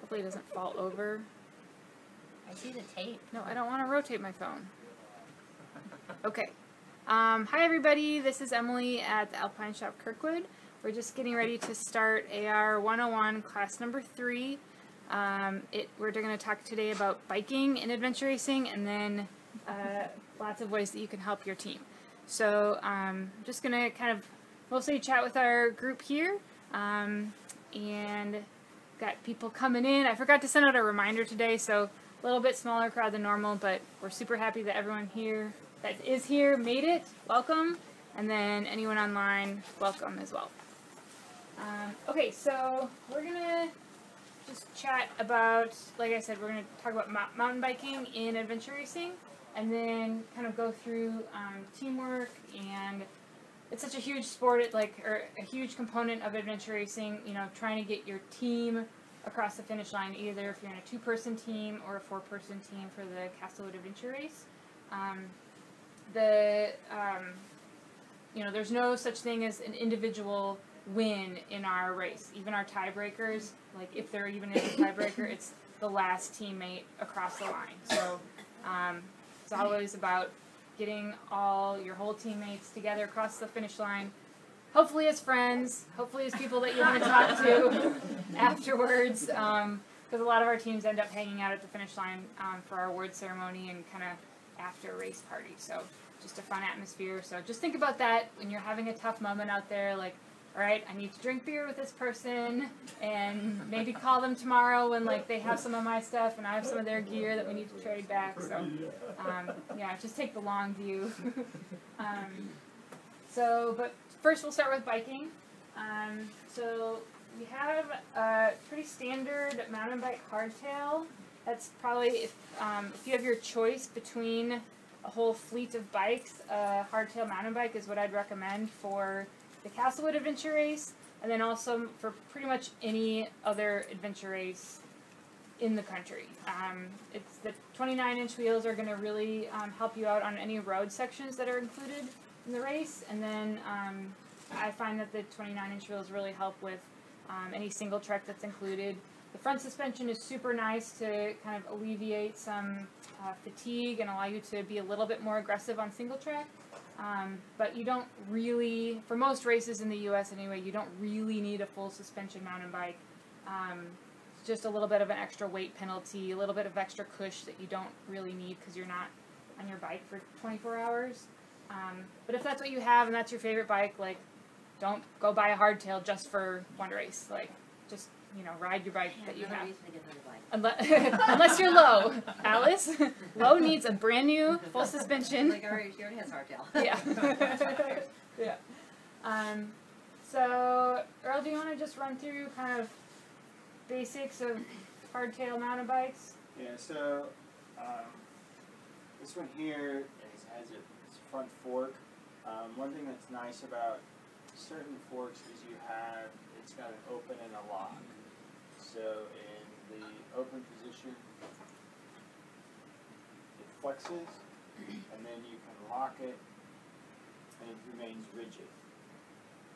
Hopefully it doesn't fall over. I see the tape. No, I don't want to rotate my phone. Okay. Hi everybody, this is Emily at the Alpine Shop Kirkwood. We're just getting ready to start AR 101 class number 3. We're going to talk today about biking and adventure racing, and then lots of ways that you can help your team. So I'm just going to kind of mostly chat with our group here, and got people coming in. I forgot to send out a reminder today, so a little bit smaller crowd than normal, but we're super happy that everyone here that is here made it. Welcome. And then anyone online, welcome as well. Okay, so we're going to just chat about, like I said, we're going to talk about mountain biking and adventure racing, and then kind of go through teamwork, and it's such a huge sport, or a huge component of adventure racing, you know, trying to get your team across the finish line, either if you're in a 2-person team or a 4-person team for the Castlewood Adventure Race. You know, there's no such thing as an individual win in our race. Even our tiebreakers, like if there even is a tiebreaker, it's the last teammate across the line. So it's always about getting all your whole teammates together across the finish line, hopefully as friends, hopefully as people that you want to talk to afterwards, because a lot of our teams end up hanging out at the finish line for our award ceremony and kind of after race party. So just a fun atmosphere. So just think about that when you're having a tough moment out there, like, all right, I need to drink beer with this person, and maybe call them tomorrow when they have some of my stuff and I have some of their gear that we need to trade back. So yeah, just take the long view. But first we'll start with biking. So we have a pretty standard mountain bike hardtail. That's probably, if you have your choice between a whole fleet of bikes, a hardtail mountain bike is what I'd recommend for the Castlewood Adventure Race, and then also for pretty much any other adventure race in the country. It's the 29-inch wheels are going to really help you out on any road sections that are included in the race, and then I find that the 29-inch wheels really help with any single track that's included. The front suspension is super nice to kind of alleviate some fatigue and allow you to be a little bit more aggressive on single track. But you don't really, for most races in the U.S. anyway, you don't really need a full suspension mountain bike. It's just a little bit of an extra weight penalty, a little bit of extra cush that you don't really need because you're not on your bike for 24 hours. But if that's what you have and that's your favorite bike, don't go buy a hardtail just for one race. Just, you know, ride your bike that you have. Unless you're Low. Alice, Low needs a brand new full suspension. She already has hardtail. Yeah. Yeah. So, Earl, do you want to just run through kind of basics of hardtail mountain bikes? Yeah, so this one here has its front fork. One thing that's nice about certain forks is it's got an open and a lock. So in the open position, it flexes, and then you can lock it, and it remains rigid.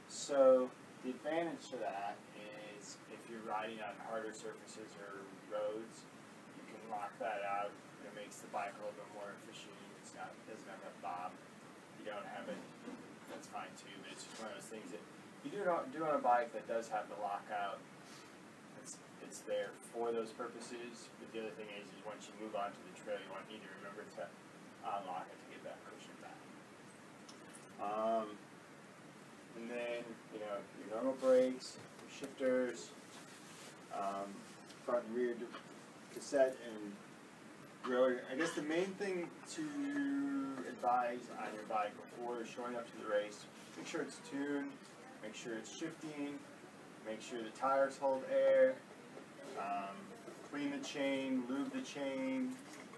So the advantage to that is if you're riding on harder surfaces or roads, you can lock that out. It makes the bike a little bit more efficient. It doesn't have that bob. You don't have it, that's fine too, but it's just one of those things that you do on a bike that does have the lockout. It's there for those purposes, but the other thing is once you move onto the trail, you need to remember to unlock it to get that cushion back. And then, you know, your normal brakes, your shifters, front and rear cassette and griller. I guess the main thing to advise on your bike before showing up to the race, make sure it's tuned, make sure it's shifting, make sure the tires hold air, clean the chain, lube the chain,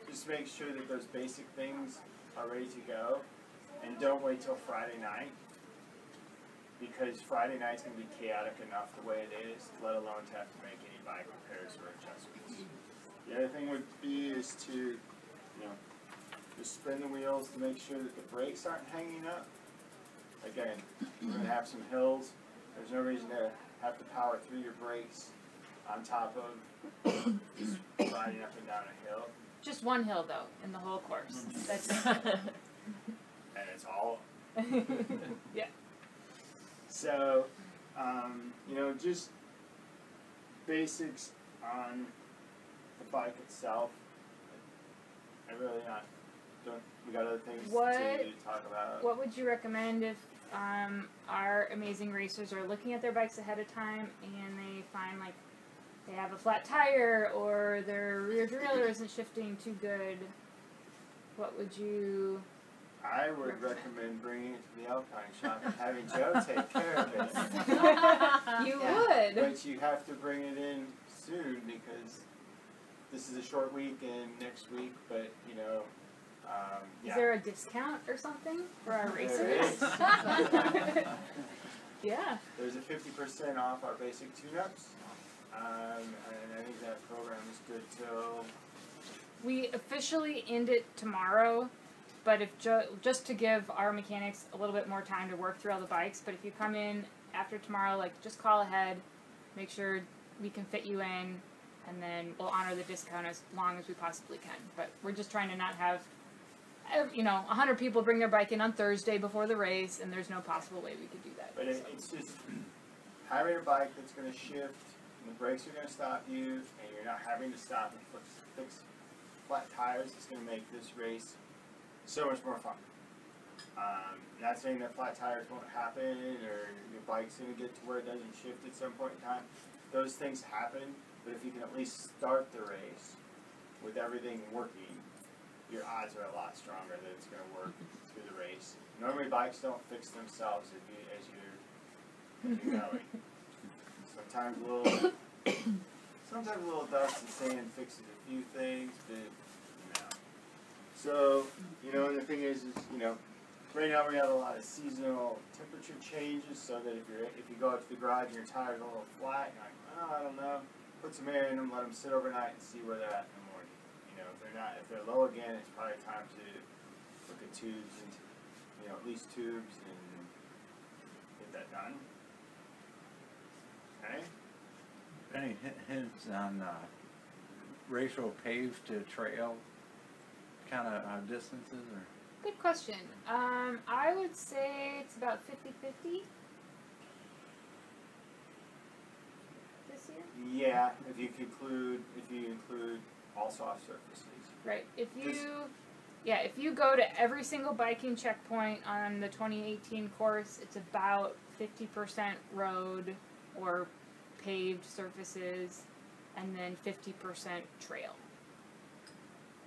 just make sure that those basic things are ready to go, and don't wait till Friday night, because Friday night's going to be chaotic enough the way it is, let alone to have to make any bike repairs or adjustments. The other thing would be is to, you know, just spin the wheels to make sure that the brakes aren't hanging up. Again, we're going to have some hills. There's no reason to have to power through your brakes on top of just riding up and down a hill. Just one hill though in the whole course. That's And it's all. yeah. So, you know, just basics on the bike itself. I really we got other things to talk about. What would you recommend if our amazing racers are looking at their bikes ahead of time and they find like they have a flat tire or their rear derailleur isn't shifting too good? What would you? I would recommend bringing it to the Alpine shop and having Joe take care of it. You would. But you have to bring it in soon because this is a short week and next week, but you know, yeah. Is there a discount or something for our racers? There is. Yeah. There's a 50% off our basic tune-ups, and I think that program is good till... We officially end it tomorrow, but if just to give our mechanics a little bit more time to work through all the bikes, but if you come in after tomorrow, like just call ahead, make sure we can fit you in, and then we'll honor the discount as long as we possibly can. But we're just trying to not have, 100 people bring their bike in on Thursday before the race, and there's no possible way we could do that. But it's just having a bike that's going to shift, and the brakes are going to stop you, and you're not having to stop and fix flat tires. It's going to make this race so much more fun. Not saying that flat tires won't happen, or your bike's going to get to where it doesn't shift at some point in time. Those things happen, but if you can at least start the race with everything working, your odds are a lot stronger that it's going to work through the race. Normally bikes don't fix themselves as you're going. Sometimes a little dust and sand fixes a few things, but So, and the thing is, right now we have a lot of seasonal temperature changes, so that if you go out to the garage and your tires are a little flat, you're like, oh, I don't know, put some air in them, let them sit overnight and see where they're at in the morning. If they're low again, it's probably time to look at tubes and, at least tubes and get that done. Okay? Any hints on ratio paved to trail kind of distances? Or? Good question. I would say it's about 50-50 this year. Yeah, if you include all soft surfaces. Right. If you go to every single biking checkpoint on the 2018 course, it's about 50% road or paved surfaces, and then 50% trail.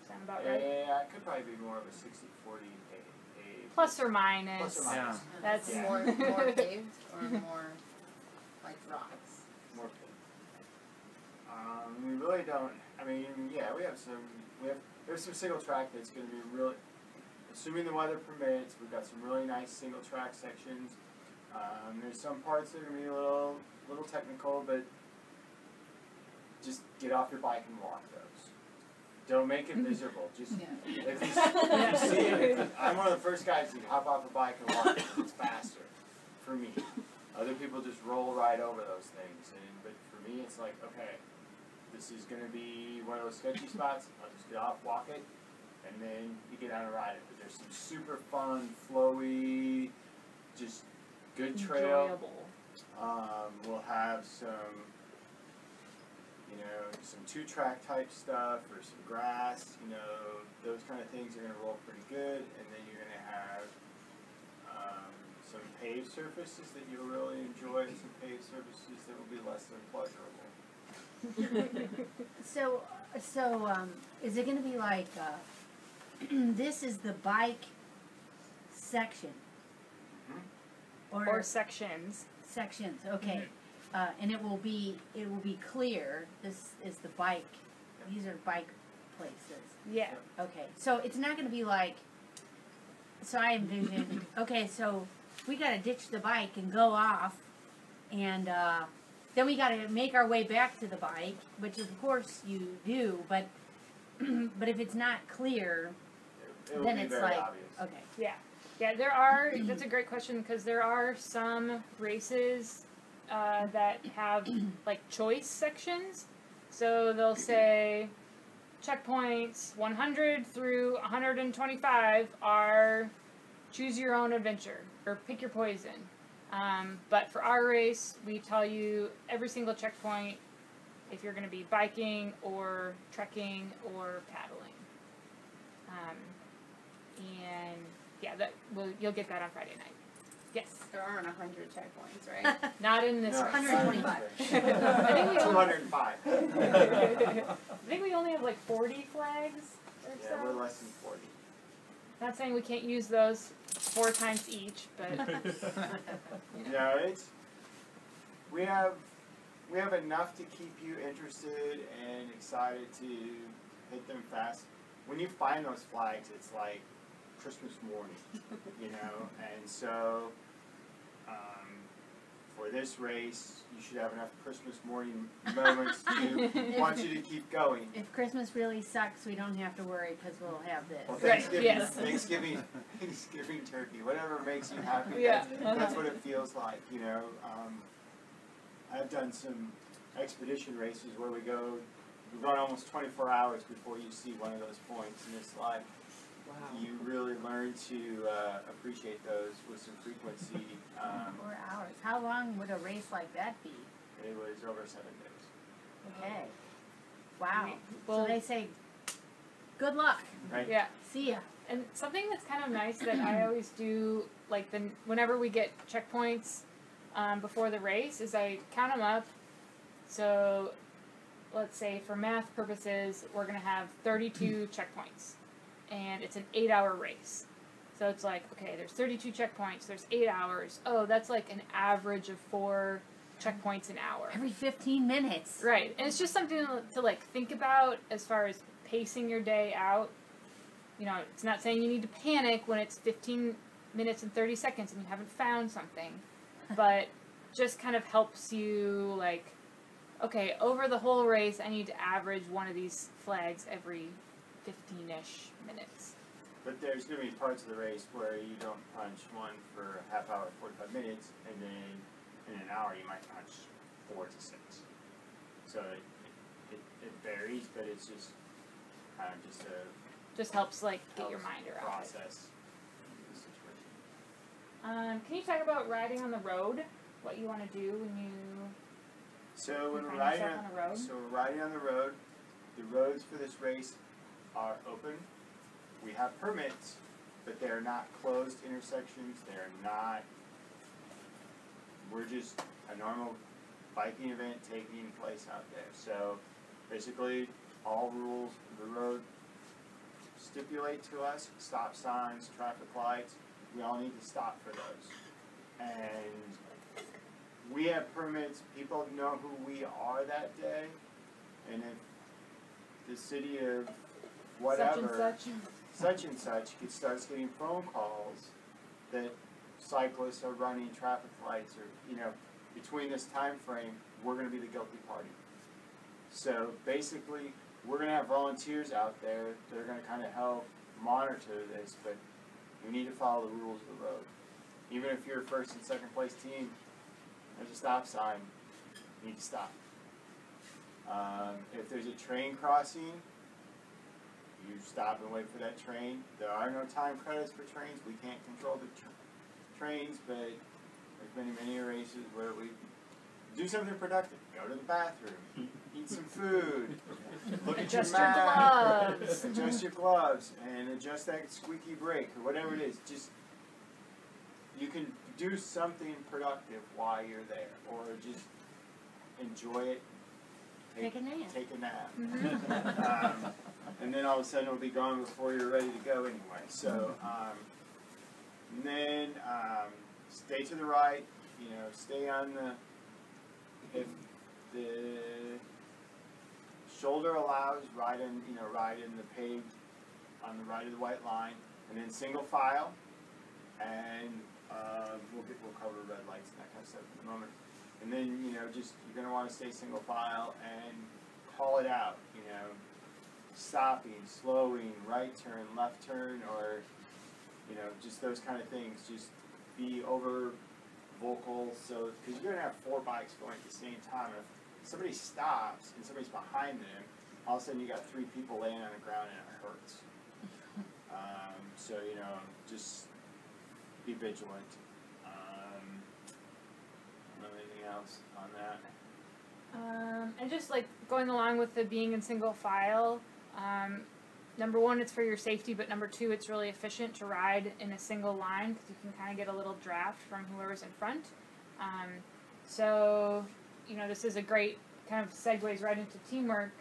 Sound about right? Yeah, it could probably be more of a 60-40 paved. Plus or minus. Plus or minus. Yeah. That's More paved or more like rocks? More paved. We really don't. We have some single track that's going to be really, assuming the weather permits. We've got some really nice single track sections. There's some parts that are going to be a little technical, but just get off your bike and walk those. Don't make it miserable. Just if you see it, I'm one of the first guys to hop off a bike and walk. It's faster for me. Other people just roll right over those things, but for me, it's like, okay, this is going to be one of those sketchy spots. I'll just get off, walk it, and then you get out and ride it. But there's some super fun, flowy, just good trail. enjoyable. We'll have some, some 2-track type stuff or some grass. Those kind of things are going to roll pretty good, and then you're going to have some paved surfaces that you'll really enjoy, and some paved surfaces that will be less than pleasurable. So, is it going to be like, this is the bike section? Mm-hmm. Or sections. Sections, okay. And it will be clear, this is the bike, these are bike places. Yeah. Okay, so it's not going to be like, so I envision, okay, so we got to ditch the bike and go off, and then we got to make our way back to the bike, which of course you do, but if it's not clear, It will then be it's very like, obvious. okay. Yeah. Yeah, there are, that's a great question, because there are some races that have like choice sections. So they'll say checkpoints 100 through 125 are choose your own adventure or pick your poison. But for our race, we tell you every single checkpoint if you're going to be biking or trekking or paddling. And yeah, you'll get that on Friday night. Yes. There aren't 100 checkpoints, right? Not in this No, race. 125. I think we only, 205. I think we only have like 40 flags or Yeah, so. we're less than 40. Not saying we can't use those 4 times each, but Yeah, we have enough to keep you interested and excited to hit them fast. When you find those flags, it's like Christmas morning, you know. And so, for this race, you should have enough Christmas morning moments to want you to keep going. If Christmas really sucks, we don't have to worry because we'll have this. Well, Right, Thanksgiving, yes. Thanksgiving turkey, whatever makes you happy. Yeah. That's what it feels like, you know. I've done some expedition races where we run almost 24 hours before you see one of those points, and it's like you really learn to appreciate those with some frequency. 4 hours. How long would a race like that be? It was over 7 days. Okay. Wow. Well- So they say, good luck. Right? yeah. See ya. And something that's kind of nice that I always do, like whenever we get checkpoints before the race, is I count them up. So, let's say for math purposes, we're going to have 32 checkpoints, and it's an 8-hour race. So it's like, okay, there's 32 checkpoints, there's 8 hours. Oh, that's like an average of 4 checkpoints an hour. Every 15 minutes. Right, and it's just something to like think about as far as pacing your day out. You know, it's not saying you need to panic when it's 15 minutes and 30 seconds and you haven't found something, but just kind of helps you like, okay, over the whole race, I need to average one of these flags every 15-ish minutes. But there's going to be parts of the race where you don't punch one for a half hour, 45 minutes, and then in an hour you might punch 4 to 6. So it varies, but it's just kind of just a Just helps like get your helps mind around it. process the situation. Can you talk about riding on the road? What you want to do when you So when You we're find riding yourself on the road? So we're riding on the road. The roads for this race are open. We have permits, but they're not closed intersections. They're not. We're just a normal biking event taking place out there. So basically, all rules of the road stipulate to us: stop signs, traffic lights. We all need to stop for those. And we have permits. People know who we are that day, and if the city of whatever, such such and such starts getting phone calls that cyclists are running traffic lights, or between this time frame, we're going to be the guilty party. So basically, we're going to have volunteers out there that are going to kind of help monitor this, but we need to follow the rules of the road. Even if you're first and second place team, there's a stop sign, you need to stop. If there's a train crossing, you stop and wait for that train. There are no time credits for trains. We can't control the trains, but there's many races where we do something productive. Go to the bathroom, eat some food, look at your Adjust your map, gloves. adjust your gloves, and adjust that squeaky brake or whatever it is. Just you can do something productive while you're there, or just enjoy it. Take a nap. Take a nap. Mm-hmm. And then all of a sudden it'll be gone before you're ready to go anyway. So, and then stay to the right. Stay on if the shoulder allows, ride in the paved on the right of the white line, and then single file, and we'll cover red lights and that kind of stuff in a moment. And then just you're gonna want to stay single file and call it out. Stopping, slowing, right turn, left turn, or just those kind of things. Just be over vocal, so because you're gonna have 4 bikes going at the same time. If somebody stops and somebody's behind them, all of a sudden you got 3 people laying on the ground and it hurts. So just be vigilant. Anything else on that? And just like going along with the being in single file. Number 1, it's for your safety, but number 2, it's really efficient to ride in a single line because you can kind of get a little draft from whoever's in front. So, this is a great kind of segues right into teamwork,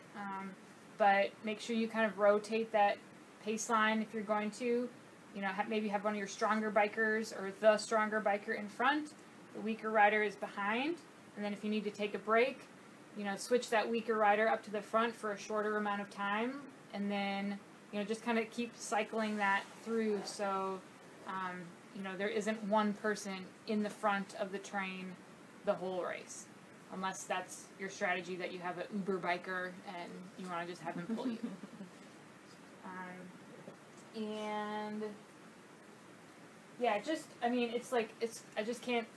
but make sure you kind of rotate that pace line if you're going to. Maybe have one of your stronger bikers or the stronger biker in front, the weaker rider is behind, and then if you need to take a break, switch that weaker rider up to the front for a shorter amount of time, and then, just kind of keep cycling that through so, there isn't one person in the front of the train the whole race. Unless that's your strategy that you have an Uber biker and you want to just have him pull you. And, yeah, I just can't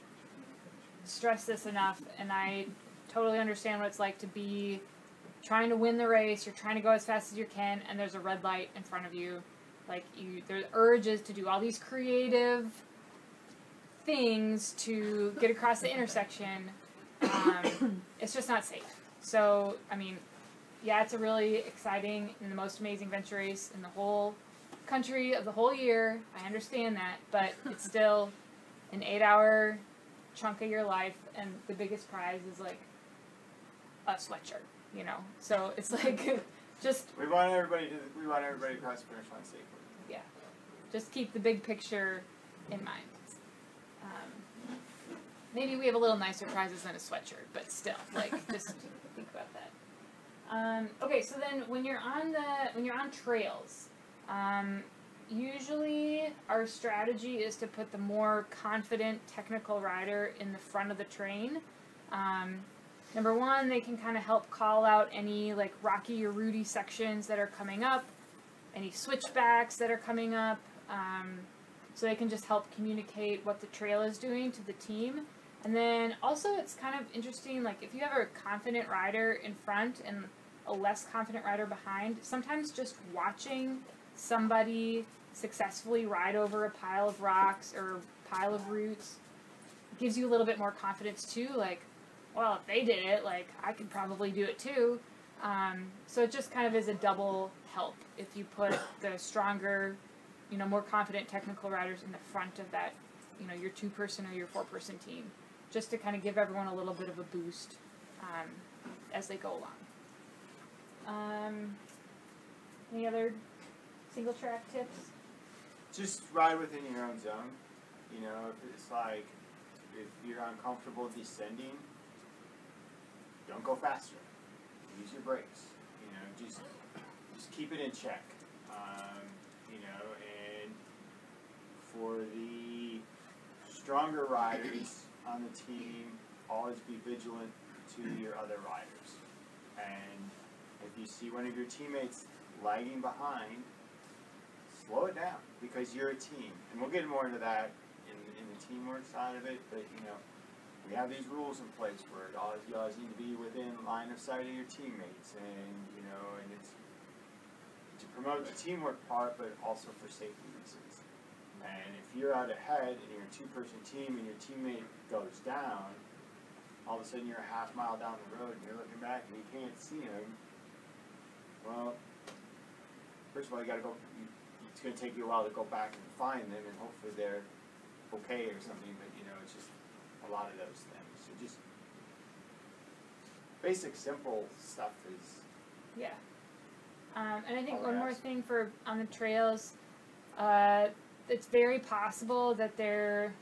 stress this enough, and I totally understand what it's like to be trying to win the race, you're trying to go as fast as you can, and there's a red light in front of you. There's urges to do all these creative things to get across the intersection. It's just not safe. So, yeah, it's a really exciting and the most amazing venture race in the whole country of the whole year. I understand that, but it's still an 8-hour chunk of your life, and the biggest prize is a sweatshirt. So it's just we want everybody to cross the finish line safely. Yeah, just keep the big picture in mind. Maybe we have a little nicer prizes than a sweatshirt, but still, just think about that. Okay, so then when you're on trails, usually our strategy is to put the more confident technical rider in the front of the train. Number 1, they can kind of help call out any rocky or rooty sections that are coming up, any switchbacks that are coming up, so they can just help communicate what the trail is doing to the team. And then also it's kind of interesting, if you have a confident rider in front and a less confident rider behind, sometimes just watching somebody successfully ride over a pile of rocks or a pile of roots gives you a little bit more confidence too, well, if they did it, I could probably do it too. So it just kind of is a double help if you put the stronger, more confident technical riders in the front of that, your 2-person or your 4-person team, just to kind of give everyone a little bit of a boost as they go along. Any other single track tips? Just ride within your own zone. If it's if you're uncomfortable descending, don't go faster. Use your brakes. Just keep it in check. And for the stronger riders on the team, always be vigilant to your other riders. And if you see one of your teammates lagging behind, slow it down because you're a team. And we'll get more into that in the teamwork side of it, but we have these rules in place where you always need to be within line of sight of your teammates, and and it's to promote the teamwork part, but also for safety reasons. And if you're out ahead and you're a 2-person team and your teammate goes down, all of a sudden you're a half mile down the road and you're looking back and you can't see him. Well, first of all, it's going to take you a while to go back and find them, and hopefully they're okay or something, but it's just a lot of those things. So just basic, simple stuff is... Yeah. And I think one more ask. thing on the trails, it's very possible that they're,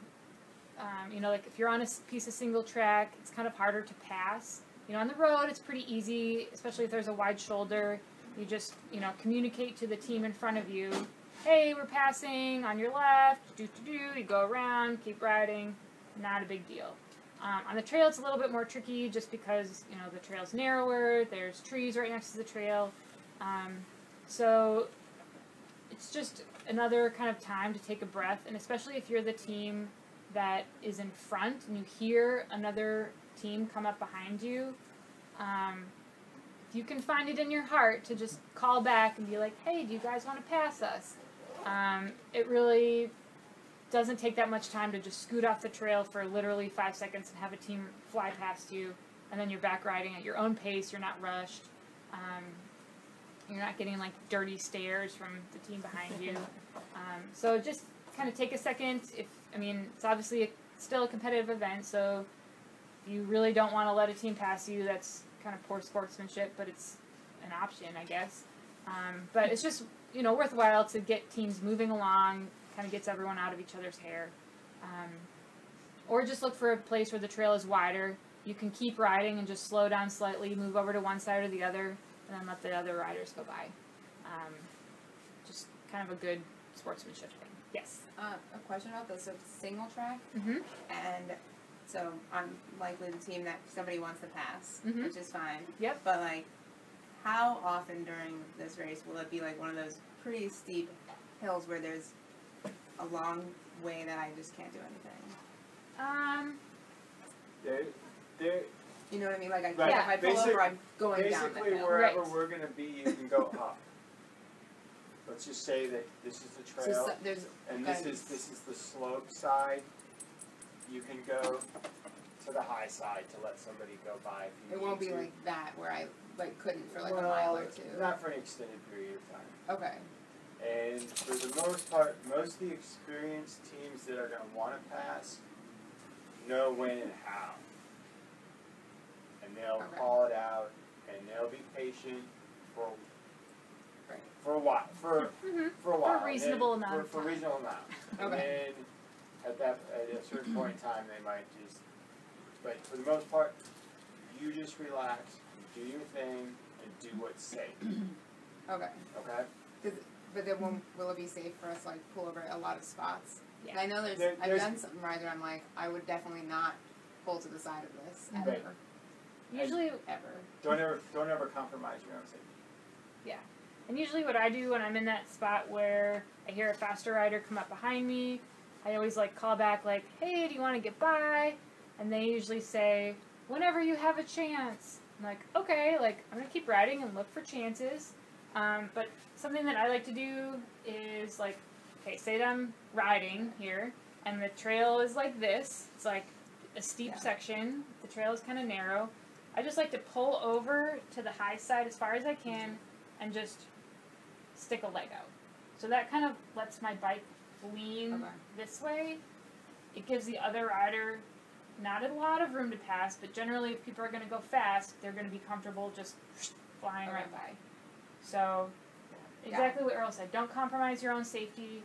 if you're on a piece of single track, it's kind of harder to pass. On the road, it's pretty easy, especially if there's a wide shoulder. You just, communicate to the team in front of you, hey, we're passing on your left, you go around, keep riding, not a big deal. On the trail, it's a little bit more tricky just because, the trail's narrower, there's trees right next to the trail. So it's just another kind of time to take a breath, and especially if you're the team that is in front and you hear another team come up behind you, if you can find it in your heart to just call back and be like, hey, do you guys want to pass us? It really doesn't take that much time to just scoot off the trail for literally 5 seconds and have a team fly past you, and then you're back riding at your own pace. You're not rushed. You're not getting like dirty stares from the team behind you. So just kind of take a second. It's obviously still a competitive event, so if you really don't want to let a team pass you, that's kind of poor sportsmanship, but it's an option, I guess. But it's just, worthwhile to get teams moving along, kind of gets everyone out of each other's hair. Or just look for a place where the trail is wider. You can keep riding and just slow down slightly, move over to one side or the other, and then let the other riders go by. Just kind of a good sportsmanship thing. Yes? A question about this. So it's single track, Mm-hmm. and so I'm likely the team that somebody wants to pass, Mhm. which is fine. Yep. But like, how often during this race will it be like one of those pretty steep hills where there's a long way that I just can't do anything? There, You know what I mean? Like I Right. can't, if I pull over, I'm going down the basically hill. wherever Right. we're gonna be, you can go up. Let's just say that this is the So trail, there's and this okay. is the slope side. You can go to the high side to let somebody go by if you It need won't be to. like that where I like couldn't for like a mile or two. Not for an extended period of time. Okay. And for the most part, most of the experienced teams that are going to want to pass know when and how. And they'll Okay. call it out, and they'll be patient for Right. for a while. For a while. For a reasonable and then, amount of for a time. reasonable amount. Okay. And then at a certain point in time, they might just. But for the most part, you just relax, do your thing, and do what's safe. Okay. Okay. But then will it be safe for us to like pull over a lot of spots? Yeah. And I know I've There's- done some rides where I'm like, I would definitely not pull to the side of this ever. Right. Usually, Ever. Don't ever compromise your own safety. and usually what I do when I'm in that spot where I hear a faster rider come up behind me, I always like call back like, hey, do you want to get by? And they usually say, whenever you have a chance. I'm like, okay, like I'm gonna keep riding and look for chances. But something that I like to do is like, okay, say that I'm riding here and the trail is like this. It's like a steep Yeah. section. The trail is kind of narrow. I just like to pull over to the high side as far as I can and just stick a leg out. So that kind of lets my bike lean Okay. this way. It gives the other rider not a lot of room to pass, but generally if people are going to go fast, they're going to be comfortable just flying Okay. right by. So exactly what Earl said. Don't compromise your own safety,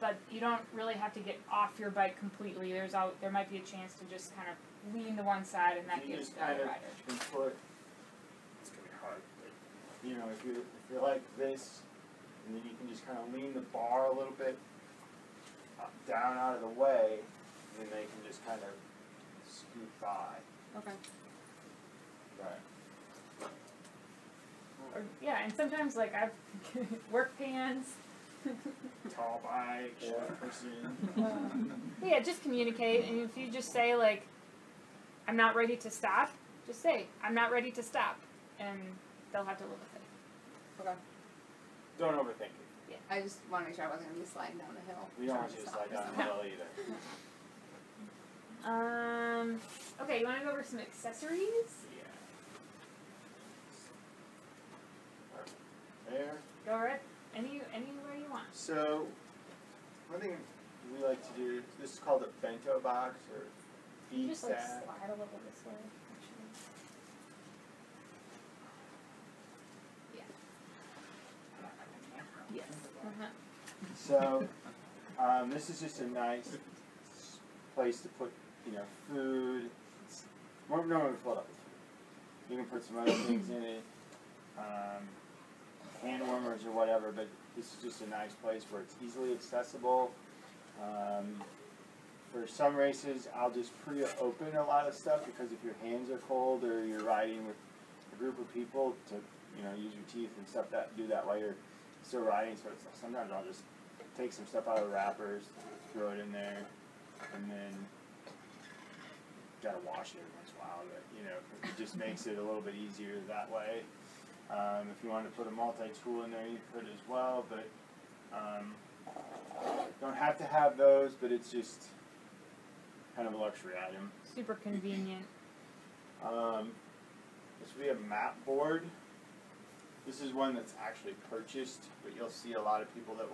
but you don't really have to get off your bike completely. There might be a chance to just kind of lean to one side, and that You gives just the other kind of rider. can put. It's gonna be hard, but if you're like this, and then you can just kind of lean the bar a little bit down out of the way, and then they can just kind of scoot by. Okay. Right. Or, yeah, and sometimes like I've work pants. Tall bike, short person. Yeah, just communicate, and if you just say like, "I'm not ready to stop," just say, "I'm not ready to stop," and they'll have to live with it. Okay. Don't overthink it. I just want to make sure I wasn't going to be sliding down the hill. We don't want trying you to stop slide down the myself. hill either. Okay, you want to go over some accessories? Yeah. There. Go right anywhere you want. So, one thing we like to do, this is called a Bento Box or You feed just like sack. slide a little this way, actually. Yes. Uh-huh. So, this is just a nice place to put, food. It's more normally filled up with food. You can put some other things in it, hand warmers or whatever, but this is just a nice place where it's easily accessible. For some races, I'll just pre-open a lot of stuff because if your hands are cold or you're riding with a group of people to, use your teeth and stuff do that while you're still riding. So sometimes I'll just take some stuff out of the wrappers, throw it in there. and then gotta wash it every once in a while, but you know, it just makes it a little bit easier that way. If you wanted to put a multi-tool in there, you could as well, but don't have to have those, but it's just kind of a luxury item. Super convenient. This would be a map board. This is one that's actually purchased, but you'll see a lot of people that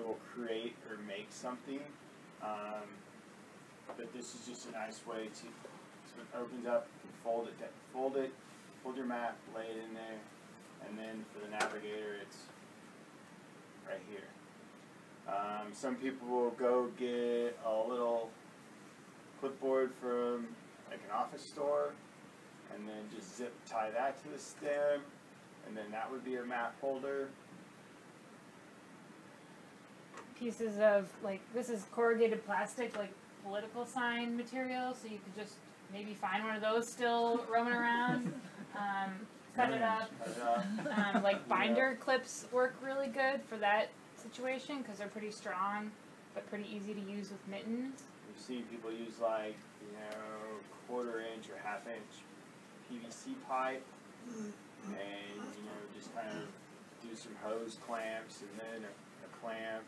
will create or make something. But this is just a nice way to, so it opens up, you can fold your map, lay it in there, and then for the navigator, it's right here. Some people will go get a little clipboard from like an office store, and then just zip tie that to the stem, and then that would be a map holder. Pieces of, like, this is corrugated plastic, like political sign material, so you could just maybe find one of those still roaming around. Cut it up. Like binder clips work really good for that situation because they're pretty strong but pretty easy to use with mittens. We've seen people use like, you know, 1/4 inch or 1/2 inch PVC pipe, and you know, just kind of do some hose clamps and then a clamp.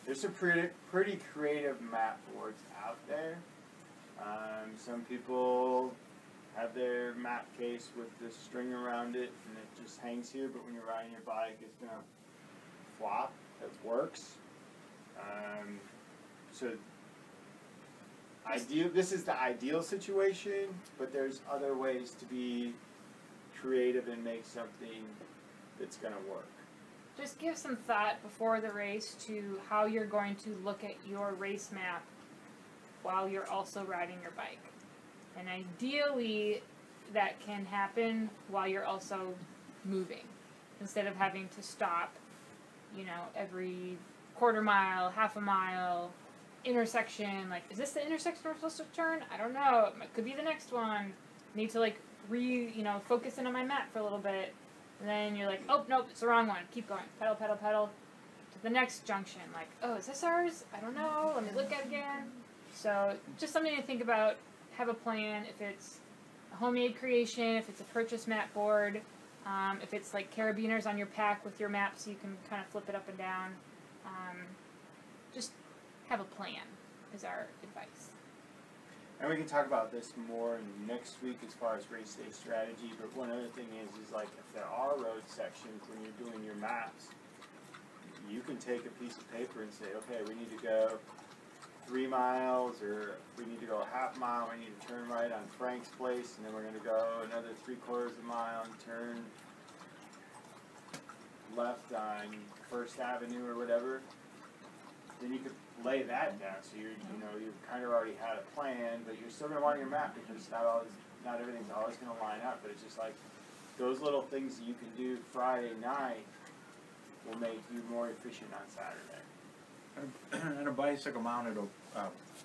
There's some pretty creative map boards out there. Some people have their map case with the string around it and it just hangs here, but when you're riding your bike it's gonna flop. It works. So this is the ideal situation, but there's other ways to be creative and make something that's gonna work. Just give some thought before the race to how you're going to look at your race map while you're also riding your bike. And ideally, that can happen while you're also moving, instead of having to stop, you know, every 1/4 mile, 1/2 mile, intersection. Like, is this the intersection we're supposed to turn? I don't know. It could be the next one. Need to like focus in on my map for a little bit. And then you're like, oh, nope, it's the wrong one. Keep going. Pedal, pedal, pedal. To the next junction. Like, oh, is this ours? I don't know. Let me look at it again. So just something to think about. Have a plan. If it's a homemade creation, if it's a purchase map board, if it's like carabiners on your pack with your map so you can kind of flip it up and down. Just have a plan is our advice. And we can talk about this more next week as far as race day strategy, but one other thing is like if there are road sections when you're doing your maps, you can take a piece of paper and say, okay, we need to go 3 miles, or we need to go 1/2 mile, we need to turn right on Frank's Place, and then we're going to go another 3/4 mile and turn left on First Avenue or whatever. Then you could lay that down, so you've kind of already had a plan, but you're still going to want your map because not everything's always going to line up. But it's just like those little things that you can do Friday night will make you more efficient on Saturday. And a bicycle-mounted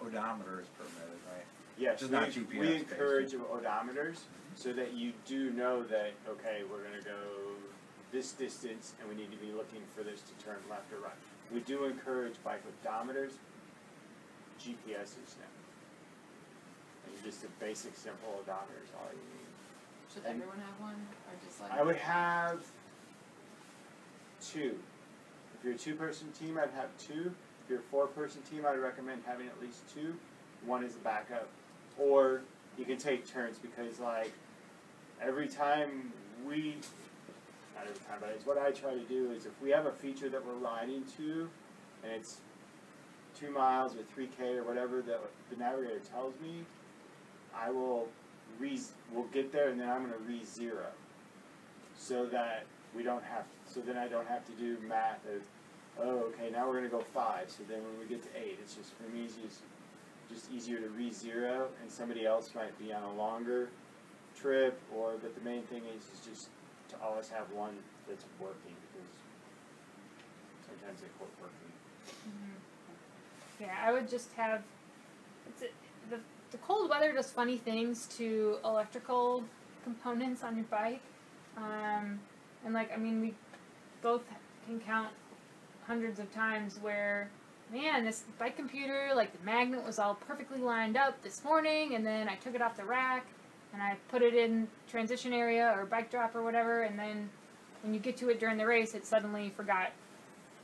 odometer is permitted, right? Yes, Just not GPS we encourage based. odometers so that you do know that, okay, we're going to go this distance and we need to be looking for this to turn left or right. We do encourage bike odometers, GPSs now. And just a basic, simple odometer is all you need. Should everyone have one, or just like? I would have 2. If you're a 2-person team, I'd have 2. If you're a 4-person team, I'd recommend having at least 2. 1 is a backup. Or you can take turns because, like, every time not every time, but it's what I try to do is if we have a feature that we're riding to and it's 2 miles or 3K or whatever that the navigator tells me, I will we'll get there and then I'm going to re-zero so that so then I don't have to do math of, oh, okay, now we're going to go 5. So then when we get to 8, it's just, for me, it's just easier to re-zero, and somebody else might be on a longer trip, but the main thing is just to always have one that's working, because sometimes they quit working. Mm-hmm. Yeah, I would just have, the cold weather does funny things to electrical components on your bike. And like, I mean, we both can count hundreds of times where man, this bike computer, like the magnet was all perfectly lined up this morning, and then I took it off the rack, and I put it in transition area or bike drop or whatever, and then when you get to it during the race, it suddenly forgot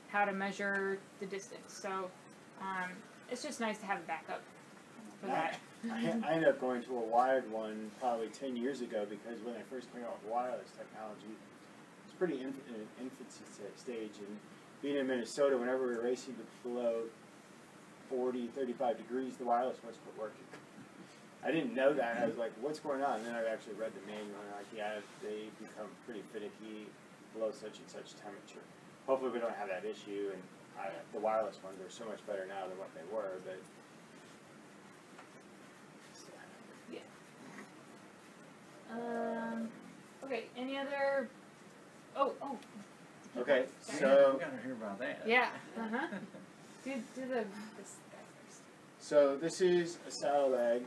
how to measure the distance. So it's just nice to have a backup for that. I ended up going to a wired one probably 10 years ago because when I first came out with wireless technology, it was pretty in an infancy stage. And being in Minnesota, whenever we were racing below 40, 35 degrees, the wireless ones quit working. I didn't know that. I was like, what's going on? And then I actually read the manual, and I'm like, yeah, they become pretty finicky below such and such temperature. Hopefully we don't have that issue, and the wireless ones are so much better now than what they were, but... Okay, any other... Oh. Okay, We so... gotta hear about that. Yeah, uh-huh. Do this guy first. So this is a saddlebag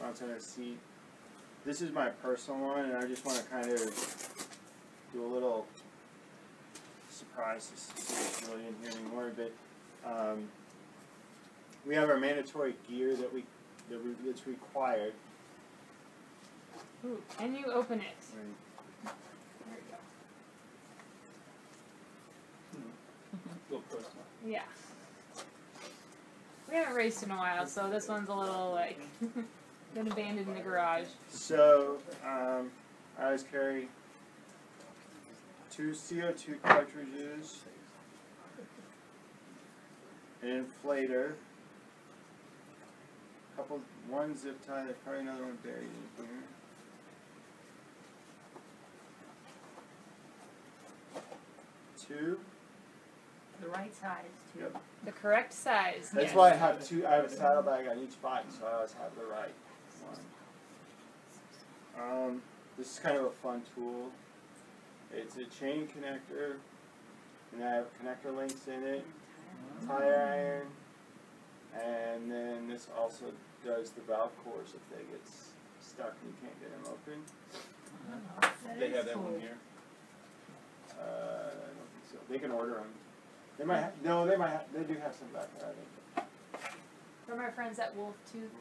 mounted on a seat. This is my personal one, and I just want to kind of do a little surprise to see it's really in here anymore. But we have our mandatory gear that's required. Ooh, and you open it. Right. There you go. Little personal. Yeah. We haven't raced in a while, so this one's a little, like, been abandoned in the garage. So I always carry 2 CO2 cartridges, an inflator, one zip tie, there's probably another one buried in here. Two. The right size, too. Yep. The correct size. That's yes. why I have two. I have a saddlebag on each bike, so I always have the right one. This is kind of a fun tool. It's a chain connector, and I have connector links in it, tire iron, and then this also does the valve cores if they get stuck and you can't get them open. They have that one here. I don't think so. They can order them. They might. They do have some back there, I think. From our friends at Wolf Tooth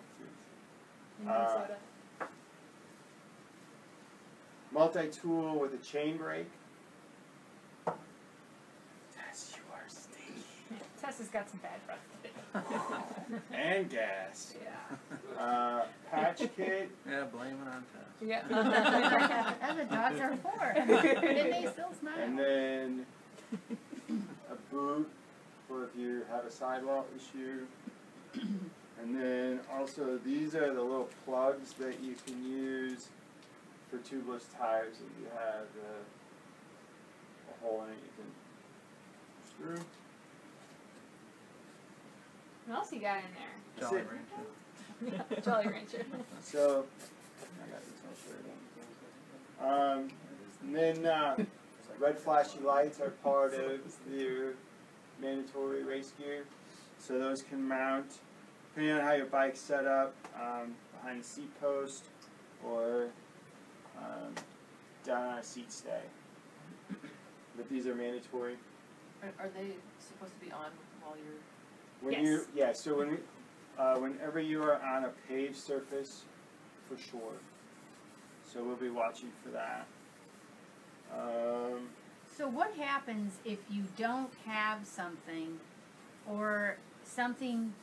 in Minnesota. Multi-tool with a chain brake. Tess, you are stinky. Tess has got some bad breath. And gas. Yeah. Patch kit. Yeah, blame it on Tess. Yeah. That's what dogs are for. Didn't they still smile? And then a boot for if you have a sidewall issue. And then also these are the little plugs that you can use for tubeless tires if you have a hole in it you can screw. What else you got in there? Jolly That's Rancher. Yeah, Jolly Rancher. So, I got this one shirt. And then red flashy lights are part of your mandatory race gear. So those can mount, depending on how your bike's set up, behind a seat post or down on a seat stay. But these are mandatory. Are they supposed to be on while you're... So whenever you are on a paved surface, for sure. So we'll be watching for that. So what happens if you don't have something, or something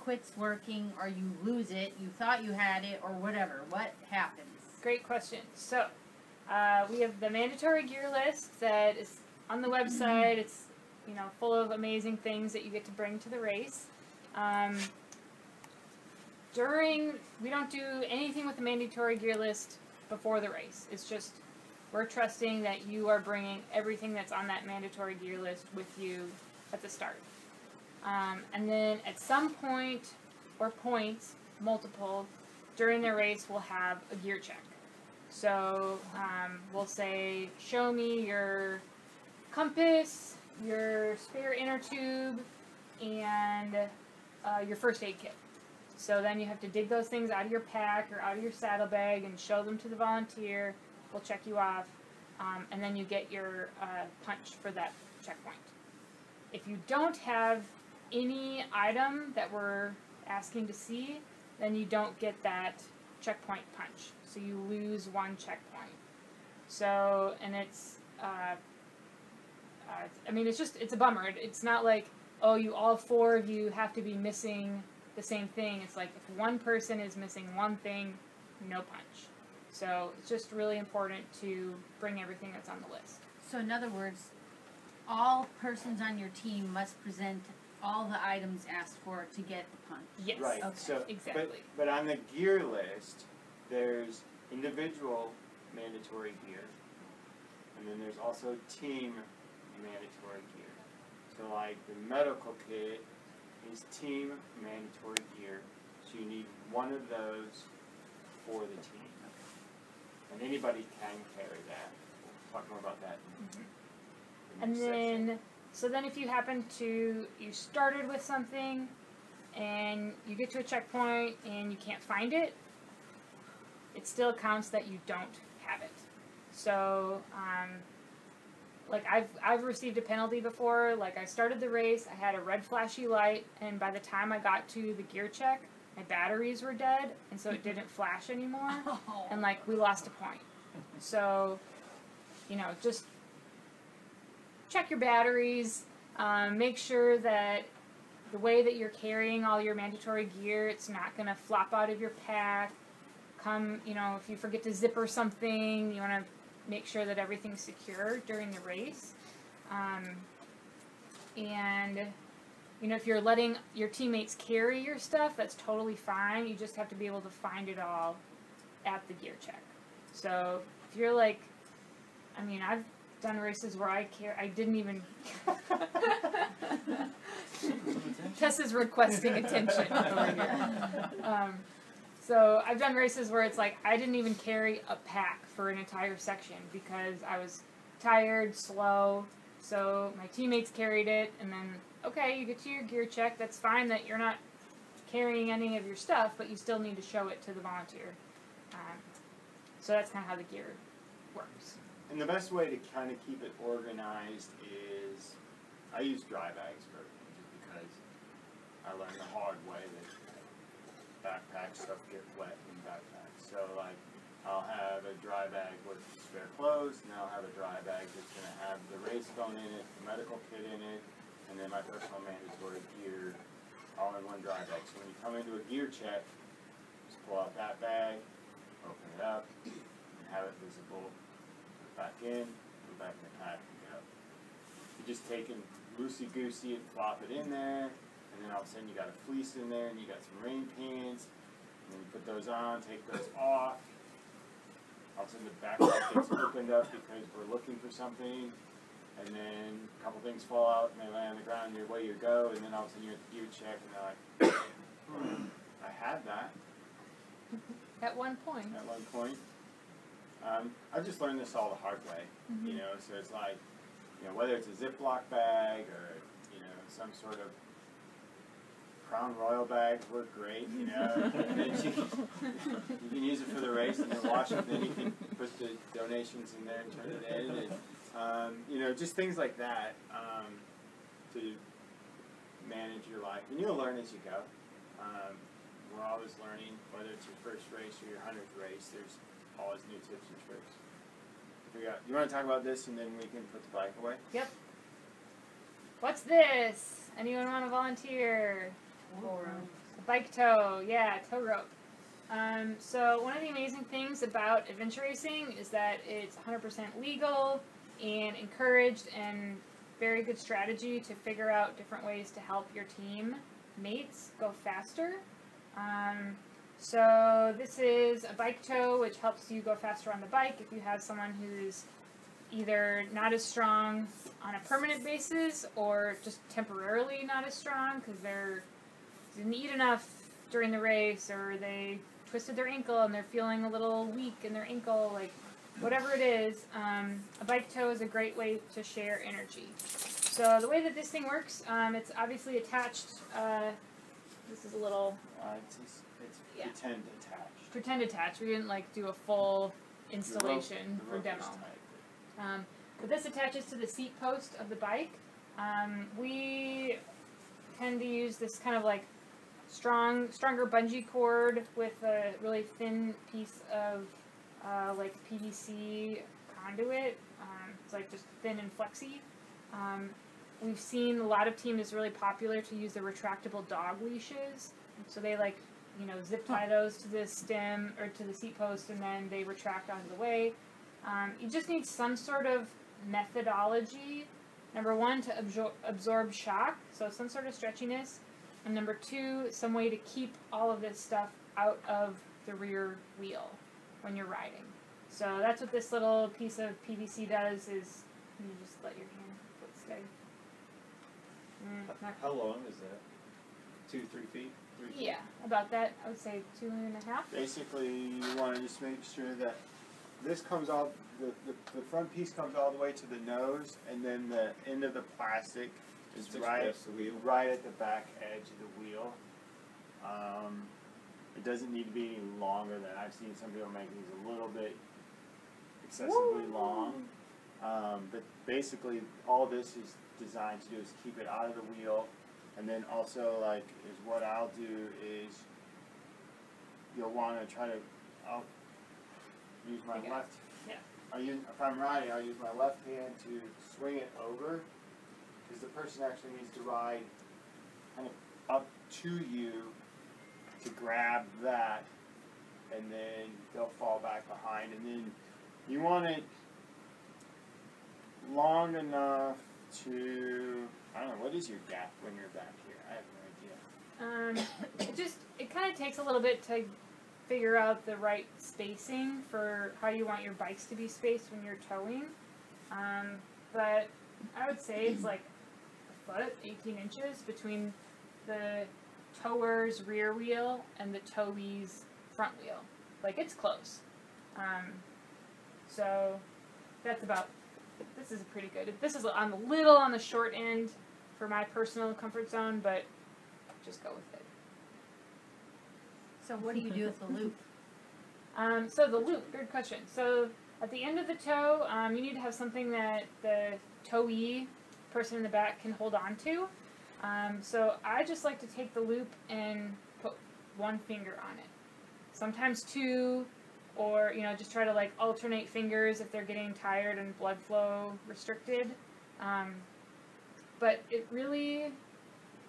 quits working, or you lose it, you thought you had it, or whatever? What happens? Great question. So, we have the mandatory gear list that is on the website. It's, full of amazing things that you get to bring to the race. We don't do anything with the mandatory gear list before the race. It's just, we're trusting that you are bringing everything that's on that mandatory gear list with you at the start. And then at some point, or points, multiple, during the race we'll have a gear check. So we'll say, show me your compass, your spare inner tube, and your first aid kit. So then you have to dig those things out of your pack or out of your saddlebag and show them to the volunteer. We'll check you off, and then you get your punch for that checkpoint. If you don't have any item that we're asking to see, then you don't get that checkpoint punch. So you lose one checkpoint. So, and it's, I mean, it's a bummer. It's not like, oh, all 4 of you have to be missing the same thing. It's like, if one person is missing one thing, no punch. So it's just really important to bring everything that's on the list. So in other words, all persons on your team must present all the items asked for to get the punch. Yes. Right. Okay. So, Exactly. but on the gear list, there's individual mandatory gear, and then there's also team mandatory gear. So like the medical kit is team mandatory gear, so you need one of those for the team. And anybody can carry that. We'll talk more about that in the next section. So then if you you started with something and you get to a checkpoint and you can't find it, it still counts that you don't have it. So, like I've received a penalty before. Like I started the race, I had a red flashy light, and by the time I got to the gear check, my batteries were dead, and so it didn't flash anymore, and like we lost a point. So, just check your batteries, make sure that the way that you're carrying all your mandatory gear, it's not going to flop out of your pack. If you forget to zipper something, you want to make sure that everything's secure during the race. If you're letting your teammates carry your stuff, that's totally fine. You just have to be able to find it all at the gear check. So if you're like, I've done races where I didn't even... Tessa's requesting attention over here. So I've done races where it's like I didn't even carry a pack for an entire section because I was tired, slow. So my teammates carried it, and then, okay, you get to your gear check. That's fine that you're not carrying any of your stuff, but you still need to show it to the volunteer. So that's kind of how the gear works. And the best way to kind of keep it organized is, I use dry bags for everything just because I learned the hard way that backpack stuff get wet in backpacks. So like, I'll have a dry bag with spare clothes, and I'll have a dry bag that's going to have the race phone in it, the medical kit in it, and then my personal mandatory gear all in one dry bag. So when you come into a gear check, just pull out that bag, open it up, and have it visible. Put it back in, put it back in the pack, and go. You just take it loosey-goosey and flop it in there, and then all of a sudden you got a fleece in there, and you got some rain pants, and then you put those on, take those off. All of a sudden the backpack gets opened up because we're looking for something, and then a couple things fall out and they land on the ground, and away you go, and then all of a sudden you're at the gear check and they're like, I had that. At one point. At one point. I've just learned this all the hard way, so it's like, whether it's a Ziploc bag or, some sort of Crown Royal bags work great, and then you can use it for the race and then wash it, and then you can put the donations in there and turn it in, and just things like that to manage your life. And you'll learn as you go. We're always learning, whether it's your first race or your 100th race, there's always new tips and tricks. You want to talk about this, and then we can put the bike away? Yep. What's this? Anyone want to volunteer? A bike tow, yeah, tow rope. So one of the amazing things about adventure racing is that it's 100% legal and encouraged, and very good strategy to figure out different ways to help your team mates go faster. So this is a bike tow, which helps you go faster on the bike if you have someone who's either not as strong on a permanent basis or just temporarily not as strong because they didn't eat enough during the race, or they twisted their ankle and they're feeling a little weak in their ankle, like whatever it is. A bike tow is a great way to share energy. So the way that this thing works, it's obviously attached. This is a little... It's pretend attached. Pretend attached. We didn't do a full installation for demo. But this attaches to the seat post of the bike. We tend to use this kind of like stronger bungee cord with a really thin piece of like PVC conduit. It's like just thin and flexy. We've seen a lot of teams is really popular to use the retractable dog leashes. So they like, zip tie those to the stem or to the seat post, and then they retract onto the way. You just need some sort of methodology. Number one, to absorb shock, so some sort of stretchiness. And number two, some way to keep all of this stuff out of the rear wheel when you're riding. So that's what this little piece of PVC does, is you just let your hand foot stay. How long is that? 2 to 3 feet? 3 feet? Yeah, about that. I would say 2.5. Basically, you want to just make sure that this comes all, the front piece comes all the way to the nose, and then the end of the plastic is Sticks right past the wheel. right at the back edge of the wheel. It doesn't need to be any longer than I've seen some people make these a little bit excessively long. But basically, all this is designed to do is keep it out of the wheel, and then also is what I'll do is you'll want to try to I'll use my left. Yeah. If I'm riding, I'll use my left hand to swing it over, because the person actually needs to ride kind of up to you to grab that, and then they'll fall back behind, and then you want it long enough to, I don't know, what is your gap when you're back here? I have no idea. It kind of takes a little bit to figure out the right spacing for how you want your bikes to be spaced when you're towing. But I would say it's like a foot, 18 inches between the tower's rear wheel and the towee's front wheel. Like, it's close. So that's about, this is pretty good. This is on the little on the short end for my personal comfort zone, but just go with it. So what do you do with the loop? So the loop, good question. So at the end of the toe, you need to have something that the towee person in the back can hold on to. So I just like to take the loop and put one finger on it. Sometimes two, or just try to alternate fingers if they're getting tired and blood flow restricted. But it really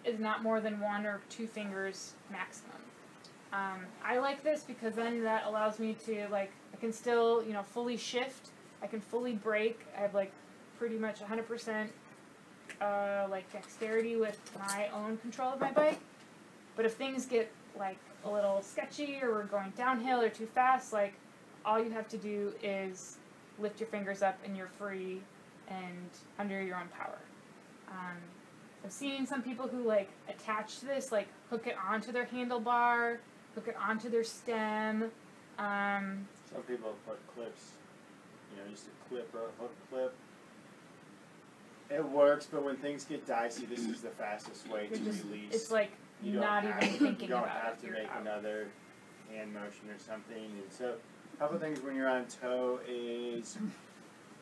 is not more than 1 or 2 fingers maximum. I like this because then that allows me to I can still fully shift. I can fully brake. I have pretty much 100% dexterity with my own control of my bike. But if things get a little sketchy, or we're going downhill or too fast, all you have to do is lift your fingers up and you're free and under your own power. I've seen some people who attach this, hook it onto their handlebar, hook it onto their stem. Some people put clips, just a clip or a hook clip. It works, but when things get dicey, this is the fastest way to release. It's not even thinking about it. You don't have to make another hand motion or something. And so, a couple things when you're on tow is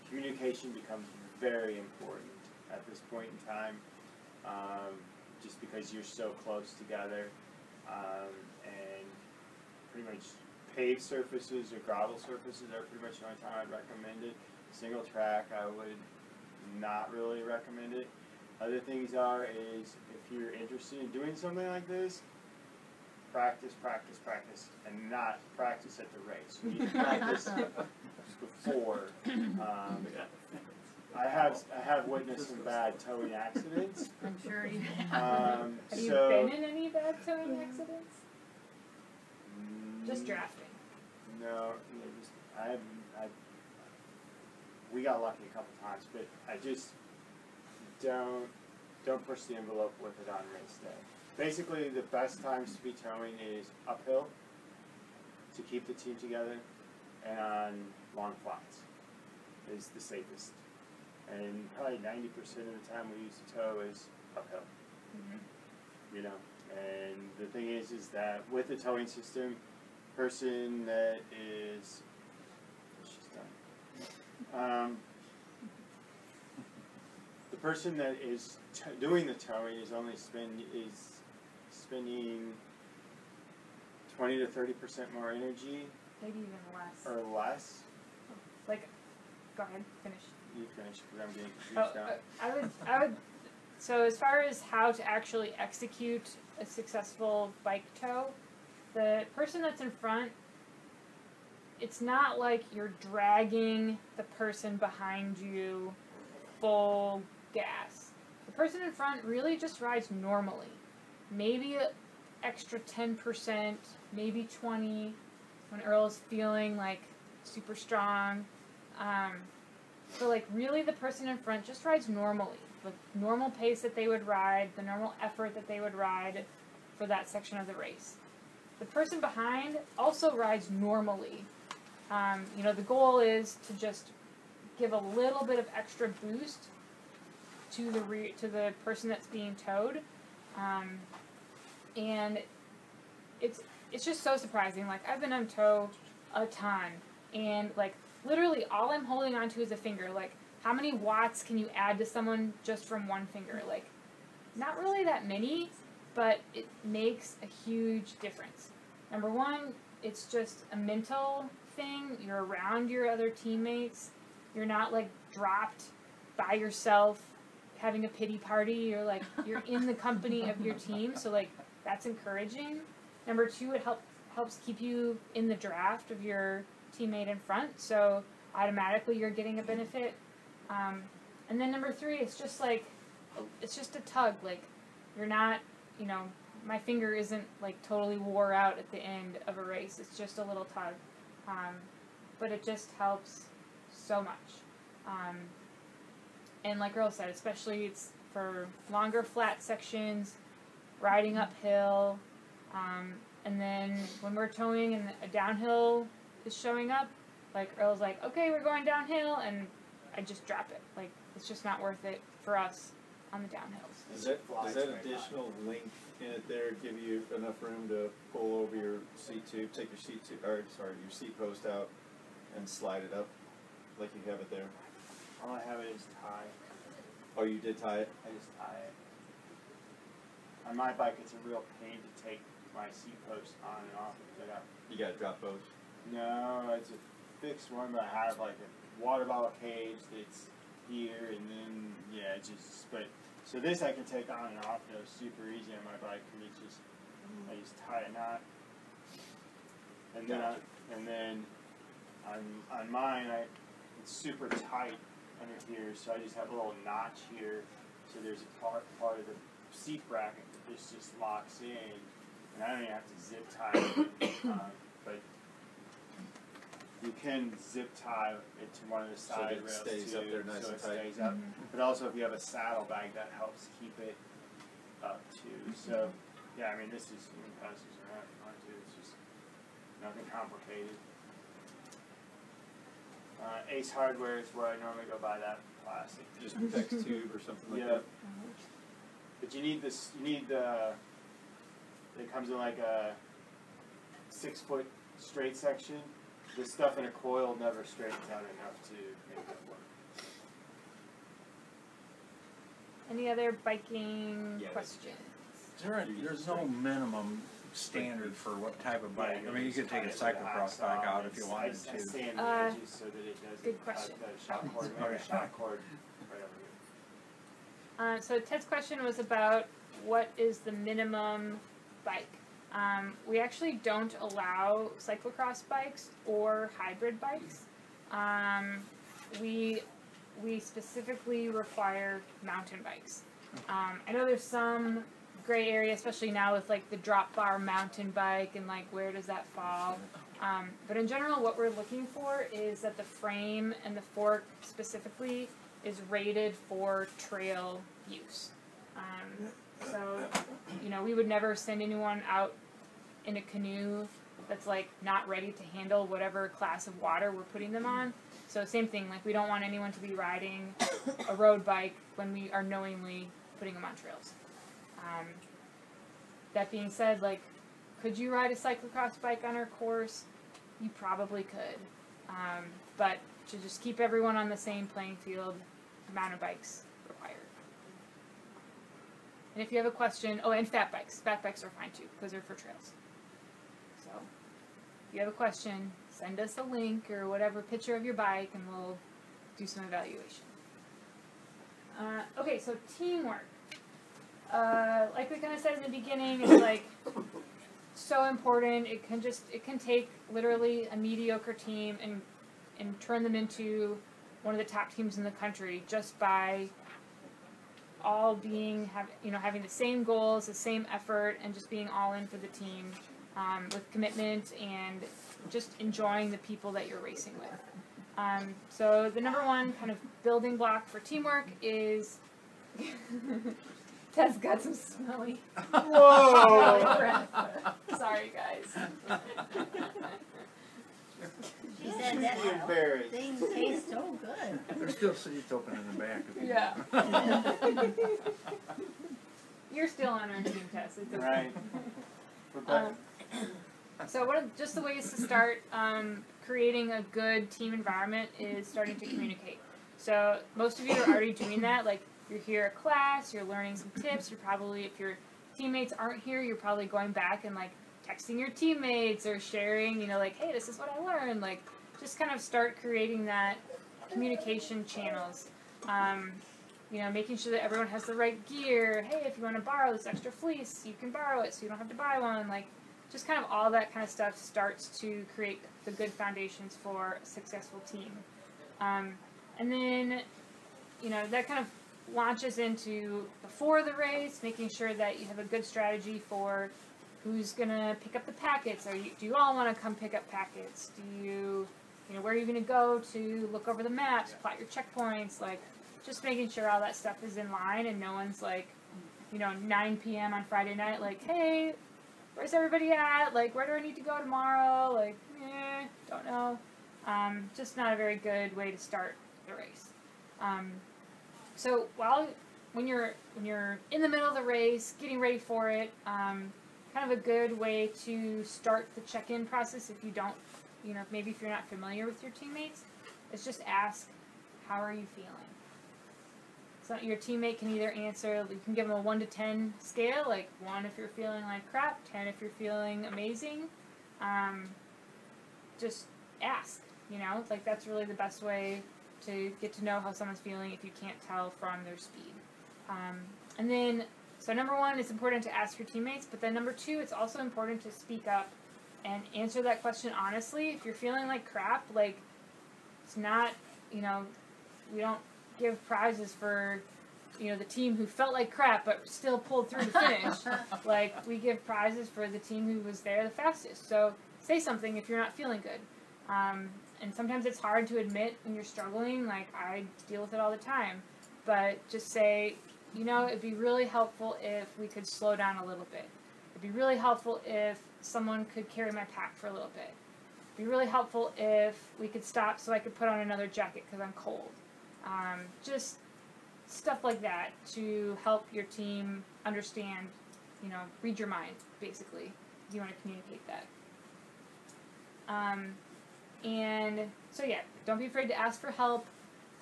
communication becomes very important at this point in time, just because you're so close together, and pretty much paved surfaces or gravel surfaces are pretty much the only time I'd recommend it. Single track, I would not really recommend it. Other things is if you're interested in doing something like this, practice, and not practice at the race. You need to practice before. I have witnessed some bad towing accidents. I'm sure you have you been in any bad towing accidents? Just drafting. No, we got lucky a couple times, but I just don't push the envelope with it on race day. Basically, the best times to be towing is uphill to keep the team together, and on long flats is the safest. And probably 90% of the time we use to tow is uphill. Mm-hmm. And the thing is that with the towing system, person that is, she's done. The the person that is doing the towing is only spending 20 to 30% more energy Maybe even less. or less. Like, go ahead, finish. You finish because I'm getting confused now. I would. So as far as how to actually execute a successful bike tow, the person that's in front, it's not like you're dragging the person behind you full gas. The person in front really just rides normally. Maybe an extra 10%, maybe 20% when Earl's feeling like super strong. So like really the person in front just rides normally. The normal pace that they would ride, the normal effort that they would ride for that section of the race. The person behind also rides normally. You know, the goal is to just give a little bit of extra boost to the person that's being towed, and it's just so surprising. Like I've been on tow a ton, and like literally all I'm holding onto is a finger. Like how many watts can you add to someone just from one finger? Like not really that many, but it makes a huge difference. Number one, it's just a mental thing. You're around your other teammates. You're not like dropped by yourself having a pity party. You're in the company of your team. So like that's encouraging. Number two, it helps keep you in the draft of your teammate in front. So automatically you're getting a benefit. And then number three, it's just a tug. Like you're not, you know, my finger isn't like totally wore out at the end of a race. It's just a little tug. But it just helps so much. And like Earl said, especially it's for longer flat sections, riding uphill, and then when we're towing and a downhill is showing up, like Earl's like, okay, we're going downhill, and I just drop it. Like, it's just not worth it for us on the downhills. Does that additional length in it there give you enough room to pull over your seat tube, take your your seat post out and slide it up like you have it there? All I have is tie. Oh, you did tie it? I just tie it. On my bike, it's a real pain to take my seat post on and off and pick up. You got a drop post? No, it's a fixed one, but I have like a water bottle cage that's here, and then so this I can take on and off though super easy on my bike because I just tie a knot, and then on mine it's super tight under here, so I just have a little notch here, so there's a part of the seat bracket that this just locks in, and I don't even have to zip tie it, but you can zip tie it to one of the side rails too, stays up there nice so and it tight. stays up. But also, if you have a saddlebag, that helps keep it up too. So, yeah, I mean, this is passes around if you want to. It's just nothing complicated. Ace Hardware is where I normally go buy that plastic. Just a PEX tube or something like Yeah. that? But you need this. You need the. It comes in like a 6-foot straight section. This stuff in a coil never straightens out enough to make that work. Any other biking questions? There's no minimum standard for what type of bike. Yeah, I mean, you could take a cyclocross bike out if you wanted to. I sand the edges so that it doesn't good question. cut the shock cord, Okay. shock cord right over here. So Ted's question was about what is the minimum bike. We actually don't allow cyclocross bikes or hybrid bikes. We specifically require mountain bikes. I know there's some gray area, especially now with like the drop bar mountain bike and like where does that fall. But in general, what we're looking for is that the frame and the fork specifically is rated for trail use. So, you know, we would never send anyone out in a canoe that's like not ready to handle whatever class of water we're putting them on. So same thing, like we don't want anyone to be riding a road bike when we are knowingly putting them on trails. That being said, like, could you ride a cyclocross bike on our course? You probably could. But to just keep everyone on the same playing field, mountain bikes required. And if you have a question, oh, and fat bikes. Fat bikes are fine too, because they're for trails. So, if you have a question, send us a link or whatever, picture of your bike, and we'll do some evaluation. Okay, so teamwork. Like we kind of said in the beginning, it's like so important. It can take literally a mediocre team and turn them into one of the top teams in the country just by all having the same goals, the same effort, and just being all in for the team with commitment and just enjoying the people that you're racing with. So the number one kind of building block for teamwork is Tess got some smelly. Whoa! breath. Sorry, guys. She said that Embarrassed. thing tastes so good. There's still seats open in the back. If you Yeah. You're still on our team, Tess. It's okay. Right. We're back. So just the ways to start creating a good team environment is starting to communicate. So most of you are already doing that. Like, you're here at class, you're learning some tips. You're probably, if your teammates aren't here, you're probably going back and like texting your teammates or sharing, like, hey, this is what I learned. Like, just kind of start creating that communication channels. Making sure that everyone has the right gear. Hey, if you want to borrow this extra fleece, you can borrow it so you don't have to buy one. Like, just kind of all that kind of stuff starts to create the good foundations for a successful team. And then, that kind of launches into before the race, making sure that you have a good strategy for who's going to pick up the packets. Do you all want to come pick up packets? Do you, where are you going to go to look over the maps, plot your checkpoints, like, just making sure all that stuff is in line and no one's like, 9 p.m. on Friday night, like, hey, where's everybody at? Like, where do I need to go tomorrow? Like, don't know. Just not a very good way to start the race. So when you're in the middle of the race, getting ready for it, kind of a good way to start the check-in process if you don't, maybe if you're not familiar with your teammates, is just ask, how are you feeling? So your teammate can either answer, you can give them a 1 to 10 scale, like 1 if you're feeling like crap, 10 if you're feeling amazing. Just ask, like that's really the best way to get to know how someone's feeling if you can't tell from their speed. And then, so number 1, it's important to ask your teammates, but then number 2, it's also important to speak up and answer that question honestly. If you're feeling like crap, like, it's not, we don't give prizes for, the team who felt like crap but still pulled through to finish. Like, we give prizes for the team who was there the fastest. So say something if you're not feeling good. And sometimes it's hard to admit when you're struggling. Like, I deal with it all the time. But just say, it'd be really helpful if we could slow down a little bit. It'd be really helpful if someone could carry my pack for a little bit. It'd be really helpful if we could stop so I could put on another jacket because I'm cold. Just stuff like that to help your team understand, read your mind, basically, if you want to communicate that. And so yeah, don't be afraid to ask for help.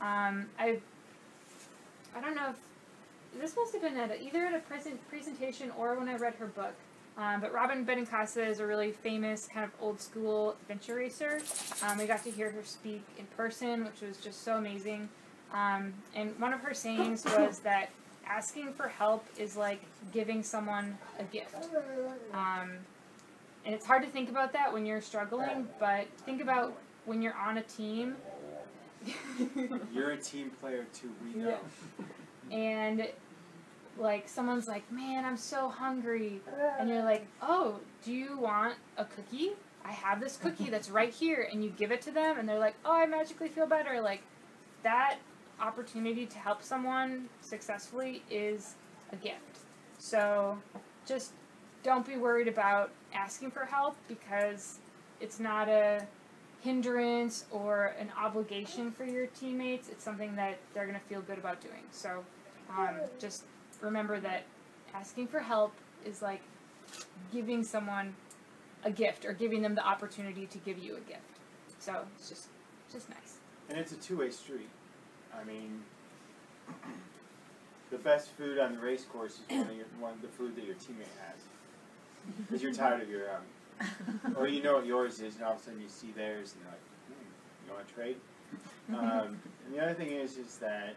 I don't know if this must have been either at a presentation or when I read her book. But Robin Benincasa is a really famous kind of old school adventure racer. We got to hear her speak in person, which was just so amazing. And one of her sayings was that asking for help is like giving someone a gift. And it's hard to think about that when you're struggling, but think about when you're on a team. You're a team player too, we know. Yeah. And like someone's like, man, I'm so hungry. And you're like, oh, do you want a cookie? I have this cookie that's right here. And you give it to them and they're like, oh, I magically feel better. Like, that opportunity to help someone successfully is a gift. So just don't be worried about asking for help, because it's not a hindrance or an obligation for your teammates. It's something that they're going to feel good about doing. So just remember that asking for help is like giving someone a gift, or giving them the opportunity to give you a gift. So it's just nice. And it's a two-way street. I mean, the best food on the race course is one of the food that your teammate has. Because you're tired of your own. Or you know what yours is, and all of a sudden you see theirs, and you're like, you want to trade? And the other thing is that,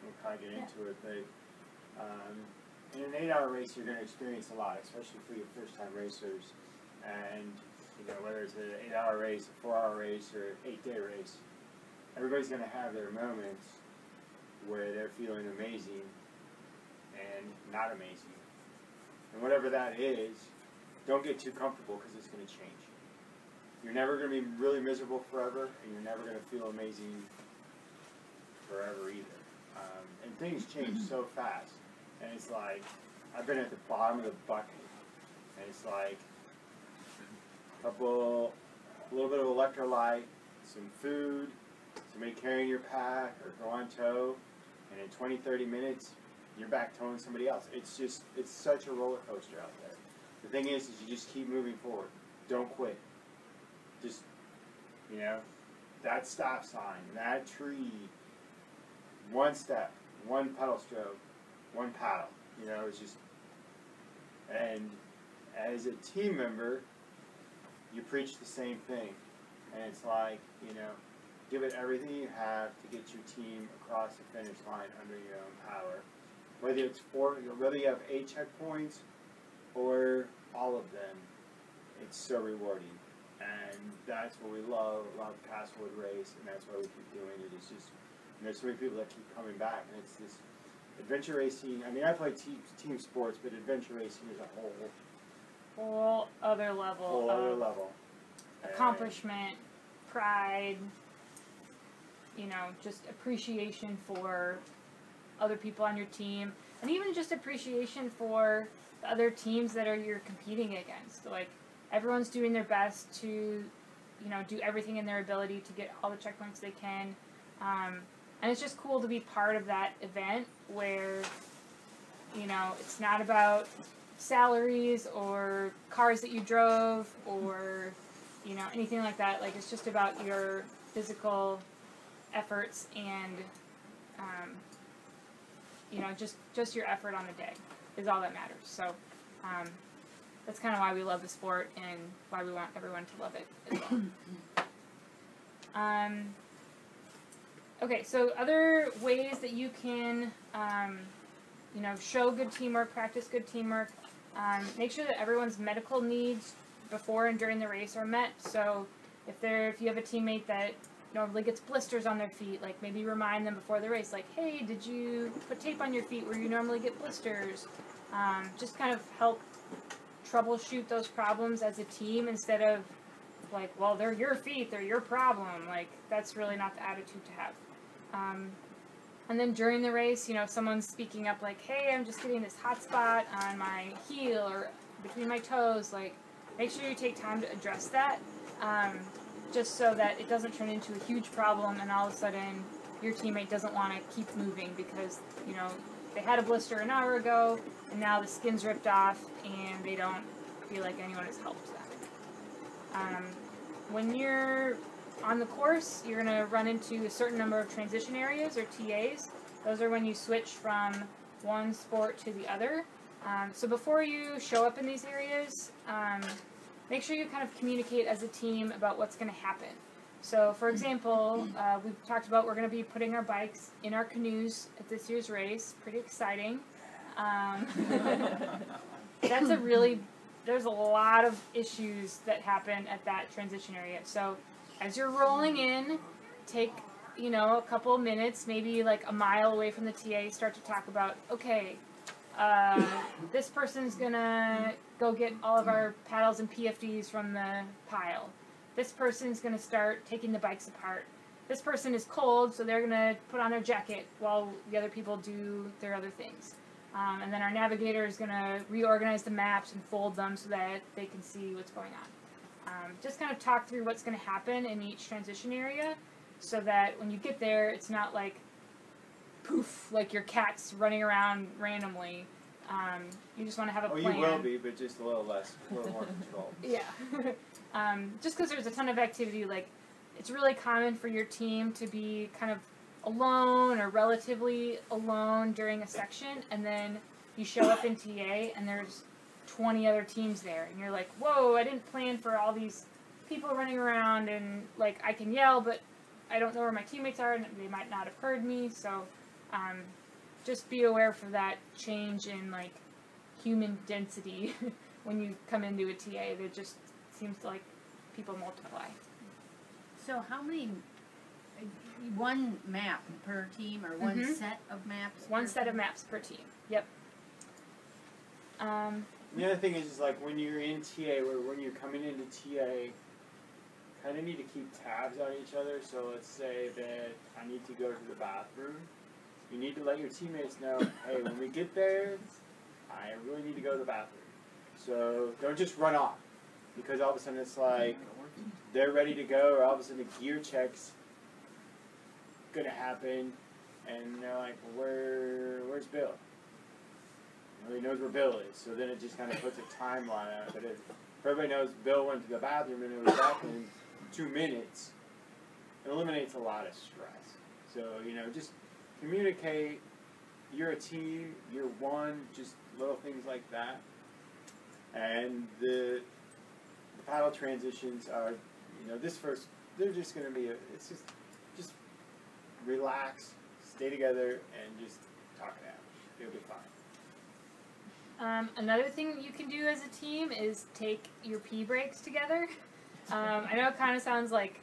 we'll probably get into it, but in an 8-hour race you're going to experience a lot, especially for your first-time racers. And, whether it's an 8-hour race, a 4-hour race, or an 8-day race, everybody's going to have their moments where they're feeling amazing and not amazing. And whatever that is, don't get too comfortable because it's going to change. You're never going to be really miserable forever, and you're never going to feel amazing forever either. And things change so fast. And it's like, I've been at the bottom of the bucket, and it's like a little bit of electrolyte, some food, somebody carrying your pack, or go on tow, and in 20, 30 minutes, you're back towing somebody else. It's such a roller coaster out there. The thing is you just keep moving forward. Don't quit. Just, that stop sign, that tree, one step, one pedal stroke, one paddle. It's just, and as a team member, you preach the same thing. And it's like, give it everything you have to get your team across the finish line under your own power. Whether you have 8 checkpoints or all of them, it's so rewarding. And that's what we love about the Castlewood race, and that's why we keep doing it. It's just, there's so many people that keep coming back, and it's this adventure racing. I mean, I play team sports, but adventure racing is a whole other level. Accomplishment, pride, just appreciation for other people on your team, and even just appreciation for the other teams that you're competing against. Like, everyone's doing their best to, do everything in their ability to get all the checkpoints they can. And it's just cool to be part of that event where, it's not about salaries or cars that you drove or, anything like that. Like, it's just about your physical efforts and, just your effort on the day is all that matters. So, that's kind of why we love the sport and why we want everyone to love it as well. Okay, so other ways that you can, show good teamwork, practice good teamwork, make sure that everyone's medical needs before and during the race are met. So if you have a teammate that normally gets blisters on their feet, like maybe remind them before the race, like, hey, did you put tape on your feet where you normally get blisters? Just kind of help troubleshoot those problems as a team instead of like, well, they're your feet, they're your problem. Like, that's really not the attitude to have. And then during the race, if someone's speaking up like, hey, I'm just getting this hot spot on my heel or between my toes, like, make sure you take time to address that, just so that it doesn't turn into a huge problem and all of a sudden your teammate doesn't want to keep moving because, they had a blister an hour ago and now the skin's ripped off and they don't feel like anyone has helped them. When you're on the course, you're going to run into a certain number of transition areas or TAs. Those are when you switch from one sport to the other. So before you show up in these areas, make sure you kind of communicate as a team about what's going to happen. So, for example, we've talked about we're going to be putting our bikes in our canoes at this year's race. Pretty exciting. There's a lot of issues that happen at that transition area. So, as you're rolling in, take, a couple of minutes, maybe like a mile away from the TA, start to talk about, okay, this person's going to go get all of our paddles and PFDs from the pile. This person's going to start taking the bikes apart. This person is cold, so they're going to put on their jacket while the other people do their other things. And then our navigator is going to reorganize the maps and fold them so that they can see what's going on. Just kind of talk through what's going to happen in each transition area so that when you get there, it's not like, poof, like your cat's running around randomly. You just want to have a plan. Oh, you will be, but just a little more control. Yeah. Just because there's a ton of activity, like, it's really common for your team to be kind of alone or relatively alone during a section, and then you show up in TA and there's 20 other teams there, and you're like, whoa, I didn't plan for all these people running around, and like I can yell, but I don't know where my teammates are, and they might not have heard me. So just be aware for that change in like human density when you come into a TA. There just seems to like people multiply. So how many? One map per team, or one set of maps? One set of maps per team. Yep. The other thing is like when you're in TA, or when you're coming into TA, kind of need to keep tabs on each other. So let's say that I need to go to the bathroom. You need to let your teammates know, hey, when we get there, I really need to go to the bathroom. So don't just run off, because all of a sudden it's like they're ready to go, or all of a sudden the gear check's gonna happen, and they're like, well, where's Bill? Nobody knows where Bill is, so then it just kind of puts a timeline on it. But if everybody knows Bill went to the bathroom and it was back in 2 minutes, it eliminates a lot of stress. So, just communicate. You're a team, you're one, just little things like that. And the paddle transitions are, they're just going to be, it's just relax, stay together, and just talk it out. It'll be fine. Another thing you can do as a team is take your pee breaks together. I know it kind of sounds like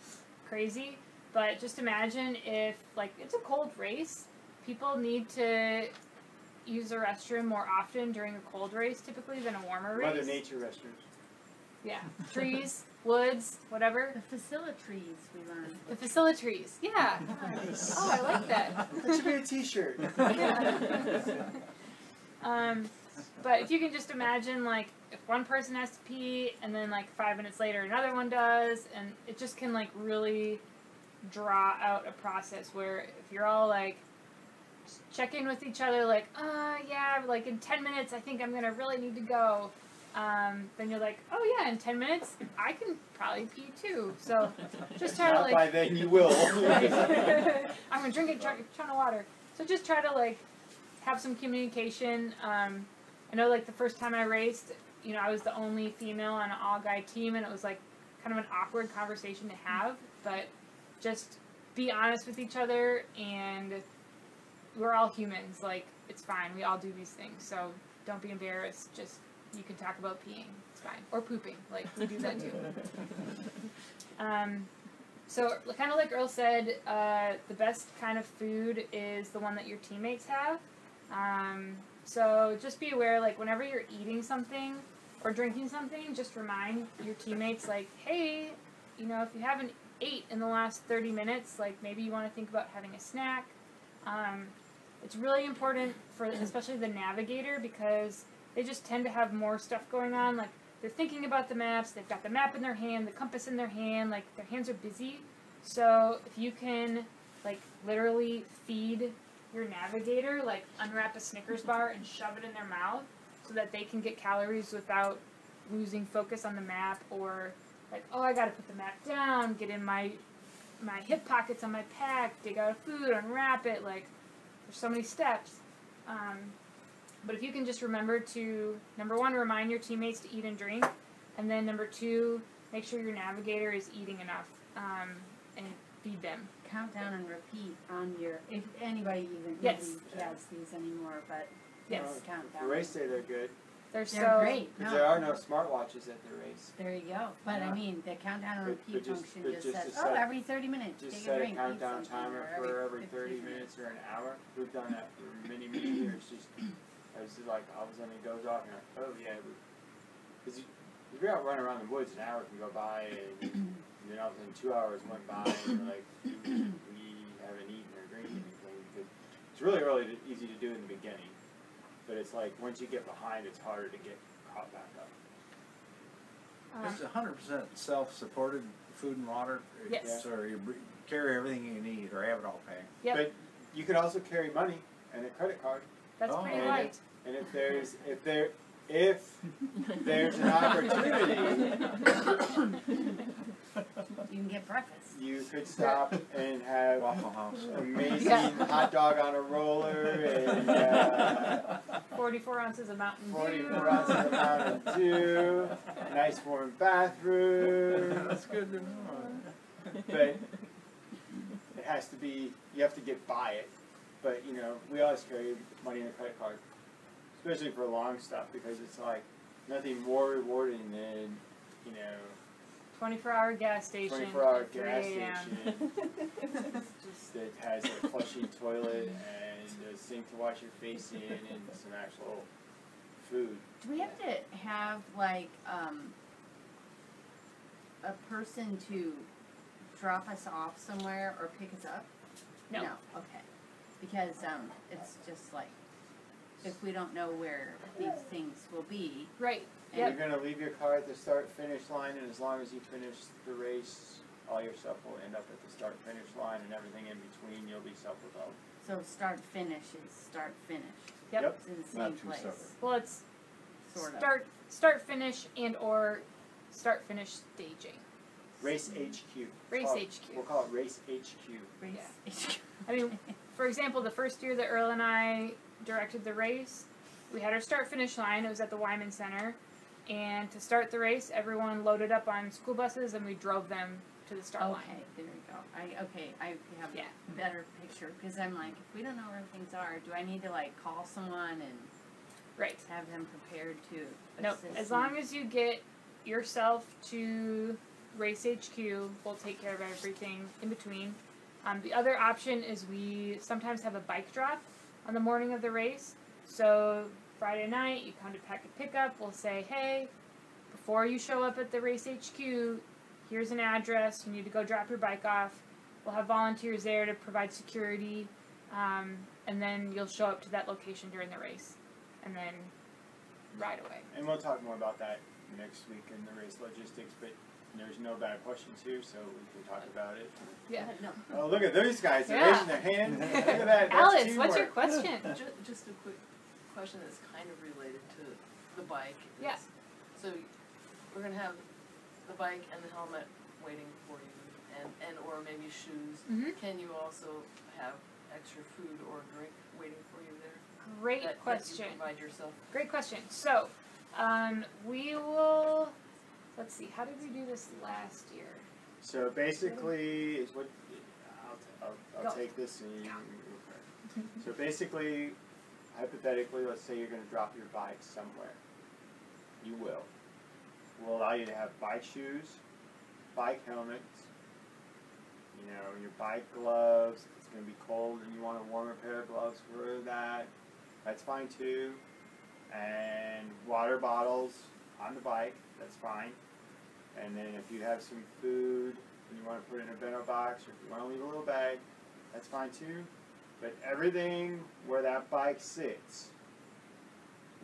crazy, but just imagine if, like, it's a cold race. People need to use the restroom more often during a cold race, typically, than a warmer race. Mother Nature restrooms. Yeah. Trees, woods, whatever. The facilitrees we learned. The facilitrees, yeah. Nice. Oh, I like that. That should be a t-shirt. But if you can just imagine, like, if one person has to pee, and then, like, 5 minutes later another one does, and it just can, like, really draw out a process where if you're all, like, check in with each other, like, yeah, like, in 10 minutes I think I'm going to really need to go, then you're like, oh, yeah, in 10 minutes I can probably pee, too. So just try to, like... By then you will. I'm going to drink a ton of water. So just try to, like, have some communication. I know, like, the first time I raced, I was the only female on an all-guy team, and it was, like, kind of an awkward conversation to have, but just be honest with each other, and we're all humans. Like, it's fine. We all do these things, so don't be embarrassed. Just, you can talk about peeing. It's fine. Or pooping. Like, we do that, too. So, kind of like Earl said, the best kind of food is the one that your teammates have. So just be aware, like, whenever you're eating something or drinking something, just remind your teammates, like, hey, if you haven't ate in the last 30 minutes, like, maybe you want to think about having a snack. It's really important for especially the navigator, because they just tend to have more stuff going on. Like, they're thinking about the maps, they've got the map in their hand, the compass in their hand, like, their hands are busy. So if you can, like, literally feed your navigator, like, unwrap a Snickers bar and shove it in their mouth so that they can get calories without losing focus on the map, or like, oh, I gotta put the map down, get in my hip pockets on my pack, dig out food, unwrap it, like, there's so many steps. But if you can just remember to, number one, remind your teammates to eat and drink, and then number two, make sure your navigator is eating enough, and feed them. Countdown and repeat on your, if anybody even Yes. has these anymore, but Yes. countdown. For race day, they're good. They're They're great. Because No. there are no smartwatches at the race. There you go. But Yeah. I mean, the countdown and But repeat just- function but just just says, to oh, set- every 30 minutes, Just take set a drink, a countdown eat something, timer or for every 15 30 minutes or an hour. We've done that for many, many years. Just, it's like, all of a sudden it goes off, and you're like, oh yeah. Because if you're out running around the woods, an hour can go by, and then all of a sudden 2 hours went by, and you're like, we haven't eaten or drinking anything. Because it's really easy to do in the beginning. But it's like, once you get behind, it's harder to get caught back up. It's 100% self-supported food and water. Yes. So you carry everything you need, or have it all paid. Yep. But you can also carry money and a credit card. That's Oh, pretty and light. And if there's an opportunity, You can get breakfast. You could stop and have Waffle House. amazing Yeah. hot dog on a roller and 44 ounces of Mountain Dew. 44 ounces of Mountain Dew, nice warm bathroom. That's good to know. But it has to be, you have to get by it. But, you know, we always carry money in a credit card, especially for long stuff, because it's like nothing more rewarding than, you know, 24-hour gas station. 24-hour at 3 gas a.m. station that has a flushing toilet and a sink to wash your face in and some actual food. Do we have to have like a person to drop us off somewhere or pick us up? No. Okay. Because it's just like if we don't know where these things will be. Right. And Yep. You're going to leave your car at the start-finish line, and as long as you finish the race, all your stuff will end up at the start-finish line, and everything in between you'll be self-propelled. So start finish is start finish. Yep. Yep. It's in the Not same too place. separate. Well, it's Sort of. start finish and or start finish staging. Race HQ. Race We'll HQ. call it Race HQ. Race. I mean, for example, the first year that Earl and I directed the race, we had our start finish line. It was at the Wyman Center. And to start the race, everyone loaded up on school buses and we drove them to the start line. Okay, there we go. I have Yeah. a better picture because I'm like, if we don't know where things are, do I need to like call someone and Right. have them prepared to No, assist as me? long as you get yourself to Race HQ, we'll take care of everything in between. The other option is we sometimes have a bike drop on the morning of the race. So Friday night, you come to pack a pickup. We'll say, hey, before you show up at the Race HQ, here's an address. You need to go drop your bike off. We'll have volunteers there to provide security. And then you'll show up to that location during the race. And then ride away. And we'll talk more about that next week in the race logistics, but there's no bad questions here, so we can talk about it. Yeah. No. Oh, look at those guys. They're Yeah. raising their hands. Look at that. That's Alice, what's your teamwork. question? Just a quick question that's kind of related to the bike. Yeah. So we're gonna have the bike and the helmet waiting for you, and or maybe shoes. Mhm. Can you also have extra food or drink waiting for you there? Great that question. you provide yourself. Great question. So, we will. Let's see. How did we do this last year? So basically, is what I'll Go. take this and you. Okay. So basically, hypothetically, let's say you're going to drop your bike somewhere. You will. We'll allow you to have bike shoes, bike helmets, you know, your bike gloves. If it's going to be cold and you want a warmer pair of gloves for that, that's fine too. And water bottles on the bike, that's fine. And then if you have some food and you want to put it in a Bento Box, or if you want to leave a little bag, that's fine too. But everything where that bike sits,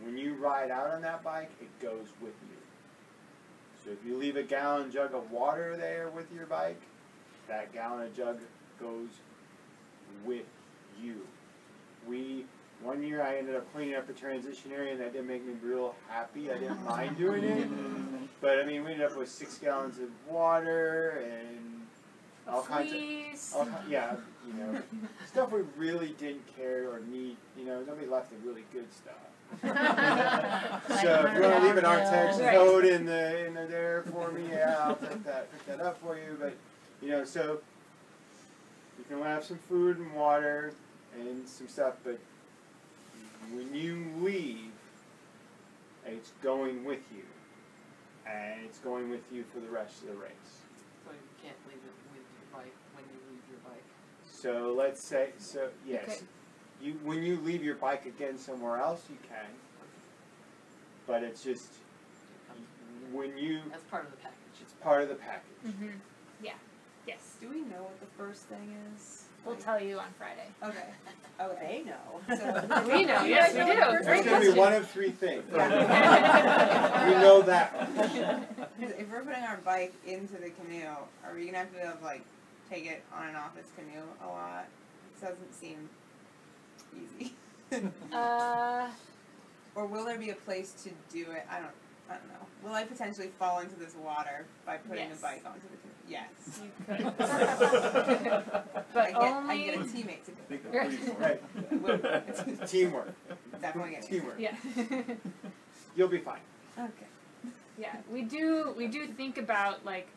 when you ride out on that bike, it goes with you. So if you leave a gallon jug of water there with your bike, that gallon of jug goes with you. One year I ended up cleaning up the transition area, and that didn't make me real happy. I didn't mind doing it. But I mean, we ended up with 6 gallons of water and all kinds Fleece. of, yeah, you know, stuff we really didn't care or need. You know, nobody left the really good stuff. Like So if you want to leave an Hardtail. Artex Right. note in the there for me, yeah, I'll pick that up for you. But you know, so you can have some food and water and some stuff, but when you leave, it's going with you, and it's going with you for the rest of the race. So you can't leave it with your bike when you leave your bike. So let's say, yes, Okay. when you leave your bike again somewhere else, you can, but it's just when you, That's part of the package. it's part of the package. Mm-hmm. Yeah. Yes. Do we know what the first thing is? We'll tell you on Friday. Okay. Okay. They know. So We know. Yes, we do. It's Great going to be question. one of 3 things. Yeah. We know that. if we're putting our bike into the canoe, are we gonna have to be able to, like, take it on and off its canoe a lot? It doesn't seem easy. Or will there be a place to do it? I don't know. Will I potentially fall into this water by putting Yes. the bike onto the canoe? Yes. You could. I But get only. a teammate to go. Think of Right. freeform. Right. Teamwork. Definitely get Teamwork. Yeah. You'll be fine. Okay. Yeah, we do think about, like,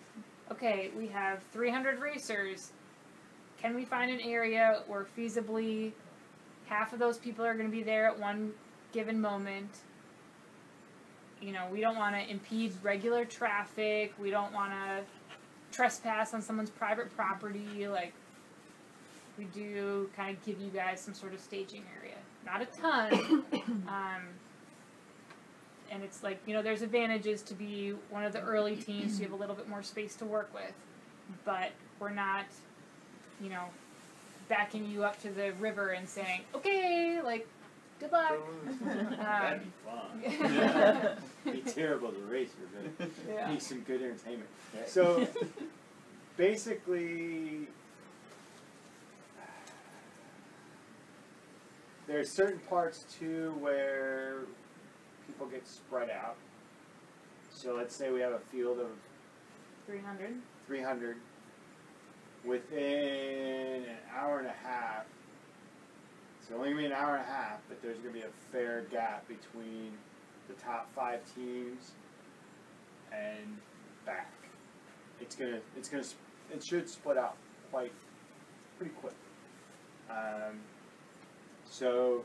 okay, we have 300 racers. Can we find an area where feasibly half of those people are going to be there at one given moment? You know, we don't want to impede regular traffic. We don't want to trespass on someone's private property. Like, we do kind of give you guys some sort of staging area. Not a ton. And it's like, you know, there's advantages to be one of the early teams, so you have a little bit more space to work with. But we're not, you know, backing you up to the river and saying, okay, like, good luck. That'd be fun. It'd be terrible to race, but Yeah. be some good entertainment. So, basically, there's certain parts too where people get spread out. So let's say we have a field of 300. 300. Within an hour and a half, it's only going to be an hour and a half, but there's going to be a fair gap between the top 5 teams and back. It should split out pretty quick. So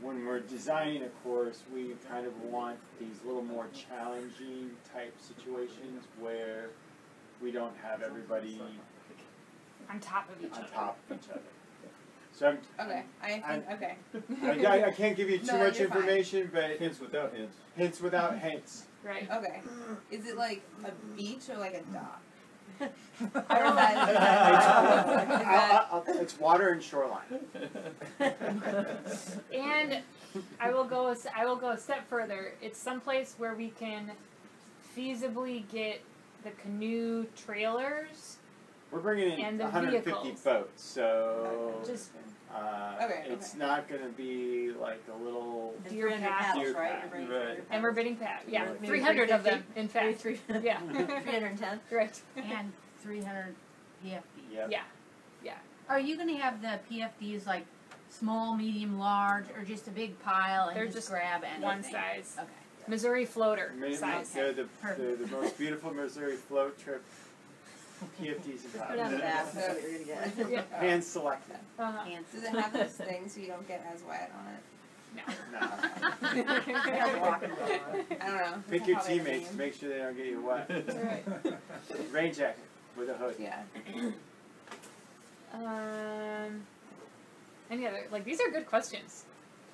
when we're designing a course, we kind of want these little more challenging type situations where we don't have everybody On top of each on other. top of each other. So Okay. Okay. I can't give you too No, much you're fine. information, but Hints without hints. hints without hints. Right. Okay. Is it like a beach or like a dock? I don't know. It's water and shoreline. And I will go a step further. It's someplace where we can feasibly get the canoe trailers. We're bringing in And the 150 vehicles. boats, so Just it's not going to be like a little. And Deer 300 path. paddles, Deer right? path. You're bringing Right. 300 and we're paddles. bidding pat. Yeah, Maybe 300 of them, 350? in fact. 300. Yeah. 310. Right. And 300 PFDs. Yep. Yeah. Are you going to have the PFDs like small, medium, large, or just a big pile and They're just just grab anything? One size. Okay. Missouri floater Maybe size. they're the most beautiful Missouri float trip PFDs Put it on the about. back. That's what you're going to get. Yeah. Hand selected. Uh-huh. And Does it have those things so you don't get as wet on it? No. Have to walk and roll on it. I don't know. Pick That's your how they teammates. name. Make sure they don't get you wet. Right. Rain jacket with a hood. Yeah. Any other, like, these are good questions.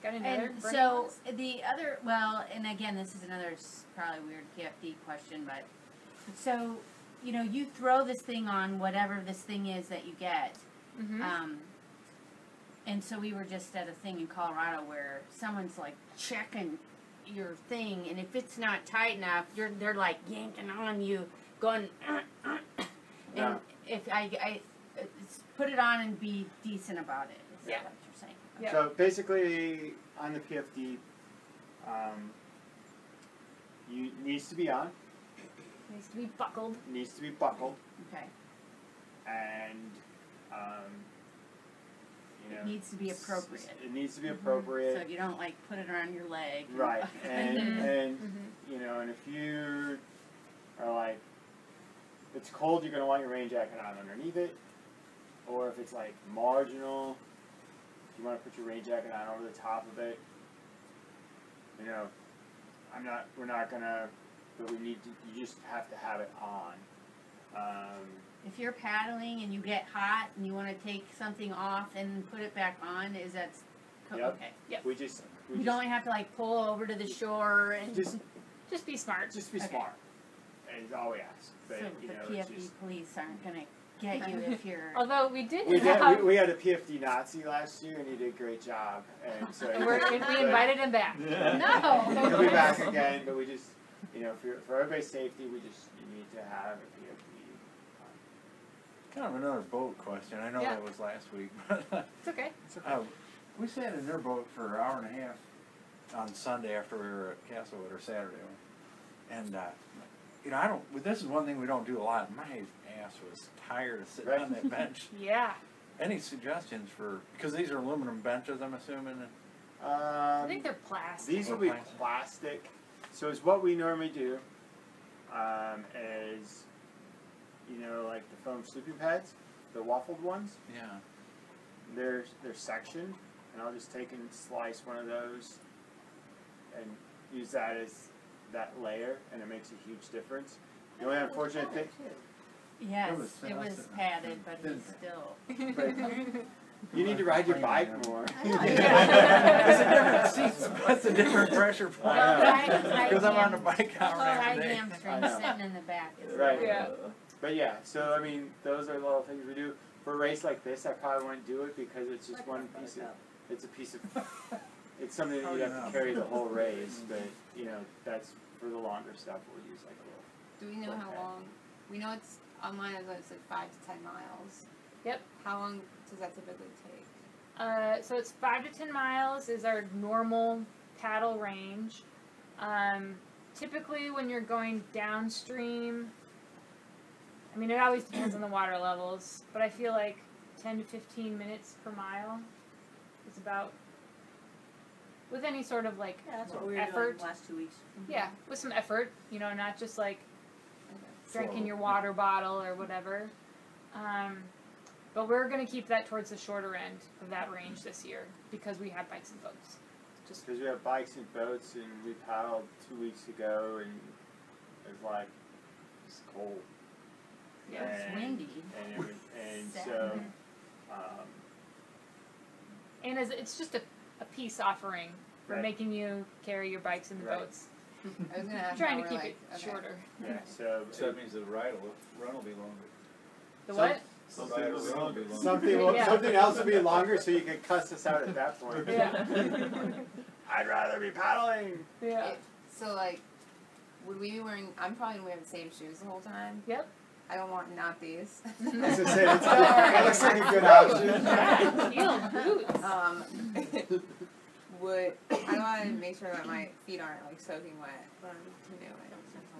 Got any other And burning so ones? the other, well, and again, this is another probably weird PFD question, but so you know, you throw this thing on whatever this thing is that you get, Mhm. and so we were just at a thing in Colorado where someone's like checking your thing, and if it's not tight enough, they're like yanking on you, going, and Yeah. if I put it on and be decent about it. Is Yeah. that what you're saying? Yeah. So basically, on the PFD, you needs to be on, Needs to be buckled. needs to be buckled, Okay. and you know, It needs to be appropriate. It needs to be So appropriate, you don't like put it around your leg. right? And Mhm. you know, and if you are like, it's cold, you're gonna want your rain jacket on underneath it, or if it's like marginal, you want to put your rain jacket on over the top of it. You know, we're not gonna, but you just have to have it on. If you're paddling and you get hot and you want to take something off and put it back on, is that Yep. okay? We just You don't have to like pull over to the shore and just Just be smart. be Okay. smart. Is all we ask. But so you the know, PFD it's just, police aren't gonna get you if you're. Although we did we have, had a PFD Nazi last year, and he did a great job. And so and we invited him back. No. he'll be back again. But we just, you know, for everybody's safety, you need to have a PFD. Kind of another boat question. I know Yeah. that was last week, but It's okay. we sat in their boat for an hour and a half on Sunday after we were at Castlewood, or Saturday, and you know, I don't. This is one thing we don't do a lot. My ass was tired of sitting on that bench. Yeah. Any suggestions for? Because these are aluminum benches, I'm assuming. I think they're plastic. These will be plastic. So it's what we normally do. Is, you know, like the foam sleeping pads, the waffled ones. Yeah. They're sectioned, and I'll just take and slice one of those, and use that as that layer, and it makes a huge difference. The only unfortunate thing. Yes, It it was was padded, but he's still. But you need to ride your bike more. It's a different seat. That's a different pressure point. Right Because I'm on the bike hour Right every day. hamstring sitting in the back. Is Right. Yeah. But yeah, so I mean, those are little things we do. For a race like this, I probably wouldn't do it because it's just one piece of. It's a piece of. It's something that you have to carry the whole race, but you know that's for the longer stuff. We'll use like a little. Do we know how long? We know it's online. It's like 5 to 10 miles. Yep. How long does that typically take? So it's 5 to 10 miles is our normal paddle range. Typically when you're going downstream, I mean, it always depends on the water levels, but I feel like 10 to 15 minutes per mile is about, with any sort of like Yeah, that's what we were effort. doing the last 2 weeks. Yeah, with some effort, you know, not just like Slow. drinking your water bottle or whatever. But we're going to keep that towards the shorter end of that range this year because we have bikes and boats. Just because we have bikes and boats, and we paddled 2 weeks ago, and it was like it's cold. Yeah, it's windy. And Sad. so, And as it's just a peace offering for Right. making you carry your bikes and Right. boats. I was gonna ask. Trying how to we're keep like, it okay. shorter. yeah, so So that means the run will be longer. The what? Something will be longer. Yeah. something else will be longer, so you can cuss us out at that point. Yeah. I'd rather be paddling. Yeah. So like, would we be wearing? I'm probably gonna wear the same shoes the whole time. Yep. I don't want not these. As I said, that looks like a good option. Yeah, heel boots. How do I make sure that my feet aren't like soaking wet when I'm canoeing?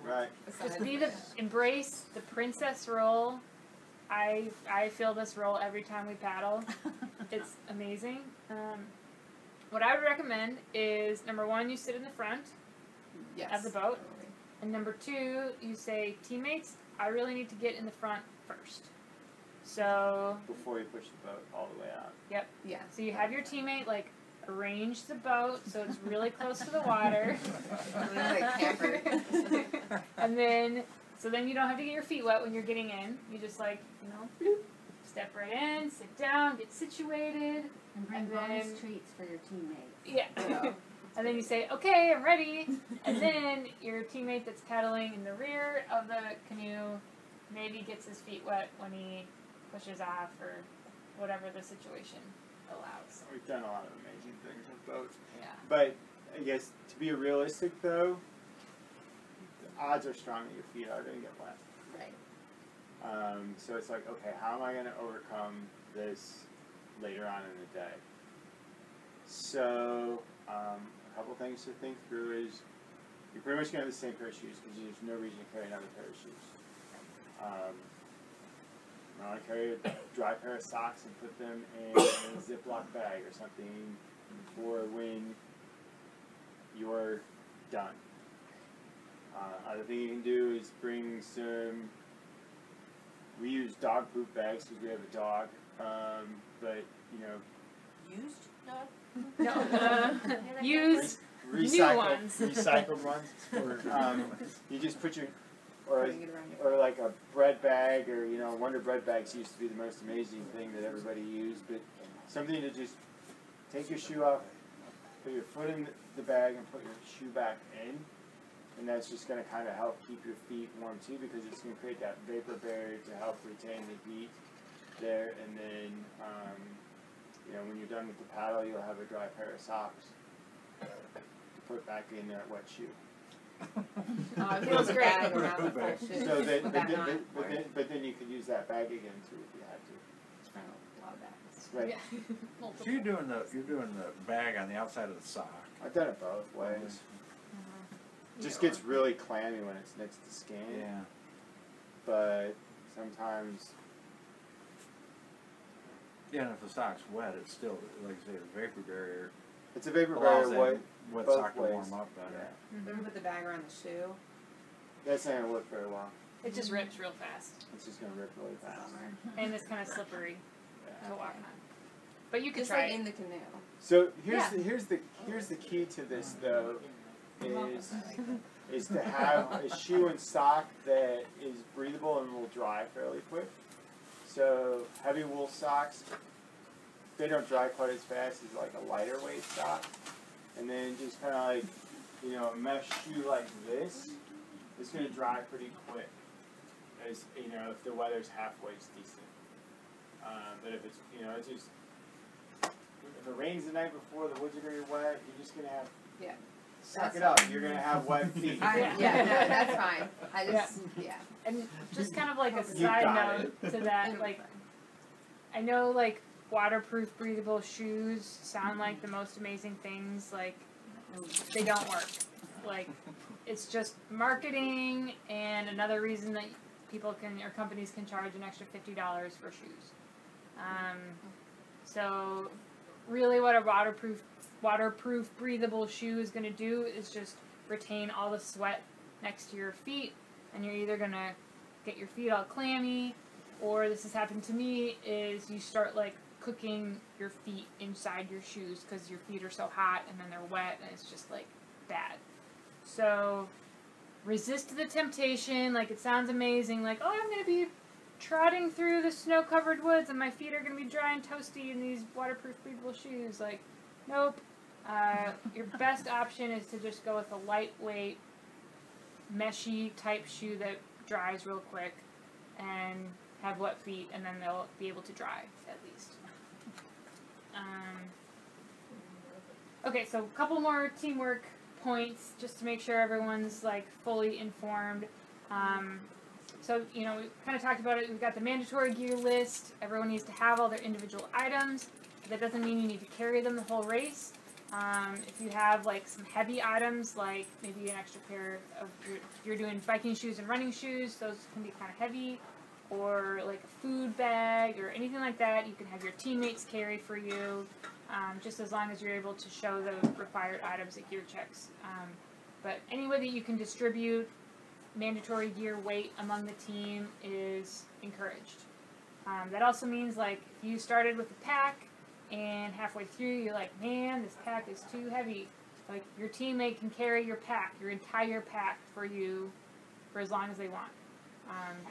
Right. Besides- Embrace the princess roll. I feel this roll every time we paddle. It's amazing. What I would recommend is number 1, you sit in the front Yes. of the boat, and number 2, you say, teammates, I really need to get in the front first. So Before you push the boat all the way out. Yeah. So you have your teammate like arrange the boat so it's really close to the water. Like camper. And then you don't have to get your feet wet when you're getting in. You just like, you know, bloop, step right in, sit down, get situated. And bring And bonus then- treats for your teammates. Yeah. And then you say, okay, I'm ready. And then your teammate that's paddling in the rear of the canoe maybe gets his feet wet when he pushes off or whatever the situation allows. We've done a lot of amazing things with boats. Yeah. But I guess to be realistic though, the odds are strong that your feet are going to get wet. Right. So it's like, okay, how am I going to overcome this later on in the day? So a couple things to think through is you're pretty much going to have the same pair of shoes because there's no reason to carry another pair of shoes. I want to carry a dry pair of socks and put them in a Ziploc bag or something for when you're done. Other thing you can do is bring some. We use dog poop bags because we have a dog, but you know, Used dog? No. Use new ones. recycled ones. Or, you just put your Putting it around your or like a bread bag, or you know, Wonder Bread bags used to be the most amazing thing that everybody used, but something to just take your shoe off, put your foot in the bag, and put your shoe back in, and that's just going to kind of help keep your feet warm too, because it's going to create that vapor barrier to help retain the heat there, and then you know, when you're done with the paddle, you'll have a dry pair of socks to put back in that wet shoe. It feels great. Bag around the full shoe. So that, Would but, that then, not but, work? then, but then you could use that bag again too if you had to. It's kind of a lot of bags. Right. So you're doing the bag on the outside of the sock. I've done it both ways. just gets really clammy when it's next to skin. Yeah. But sometimes. Yeah, and if the sock's wet, it's still, like I say, the vapor barrier It's a vapor allows barrier that wet both sock to ways. warm up better. Then we put the bag around the shoe. That's not gonna work very well. It just rips real fast, It's just gonna rip really fast. and it's kind of slippery Yeah. to walk on. But you can Just try like it. in the canoe. So here's Yeah. here's the key to this though, is to have a shoe and sock that is breathable and will dry fairly quick. So heavy wool socks, they don't dry quite as fast as like a lighter weight sock. And then just kind of like, you know, a mesh shoe like this, it's going to dry pretty quick. As you know, if the weather's halfway decent. But if it's, you know, it's just, if it rains the night before, the woods are going to be wet, you're just going to have, Yeah. suck it up, you're going to have wet feet. Yeah, no, that's fine. I just, yeah. And just kind of like a You side got note to that, like, I know like waterproof breathable shoes sound like the most amazing things, like, they don't work. Like, it's just marketing and another reason that people can, or companies can charge an extra $50 for shoes. So really what a waterproof breathable shoe is going to do is just retain all the sweat next to your feet, and you're either going to get your feet all clammy, or this has happened to me, is you start like cooking your feet inside your shoes because your feet are so hot and then they're wet and it's just like bad. So resist the temptation. Like, it sounds amazing, like, oh, I'm going to be trotting through the snow-covered woods and my feet are going to be dry and toasty in these waterproof breathable shoes. Like, nope. Your best option is to just go with a lightweight, meshy type shoe that dries real quick and have wet feet, and then they'll be able to dry at least. Okay, so a couple more teamwork points just to make sure everyone's like fully informed. So, you know, we kind of talked about it. We've got the mandatory gear list. Everyone needs to have all their individual items. That doesn't mean you need to carry them the whole race. If you have like some heavy items, like maybe an extra pair of, if you're doing biking shoes and running shoes, those can be kind of heavy, or like a food bag or anything like that, you can have your teammates carry for you, just as long as you're able to show the required items at gear checks. But any way that you can distribute mandatory gear weight among the team is encouraged. That also means, like, if you started with a pack and halfway through you're like, man, this pack is too heavy, like, your teammate can carry your pack, your entire pack, for you for as long as they want.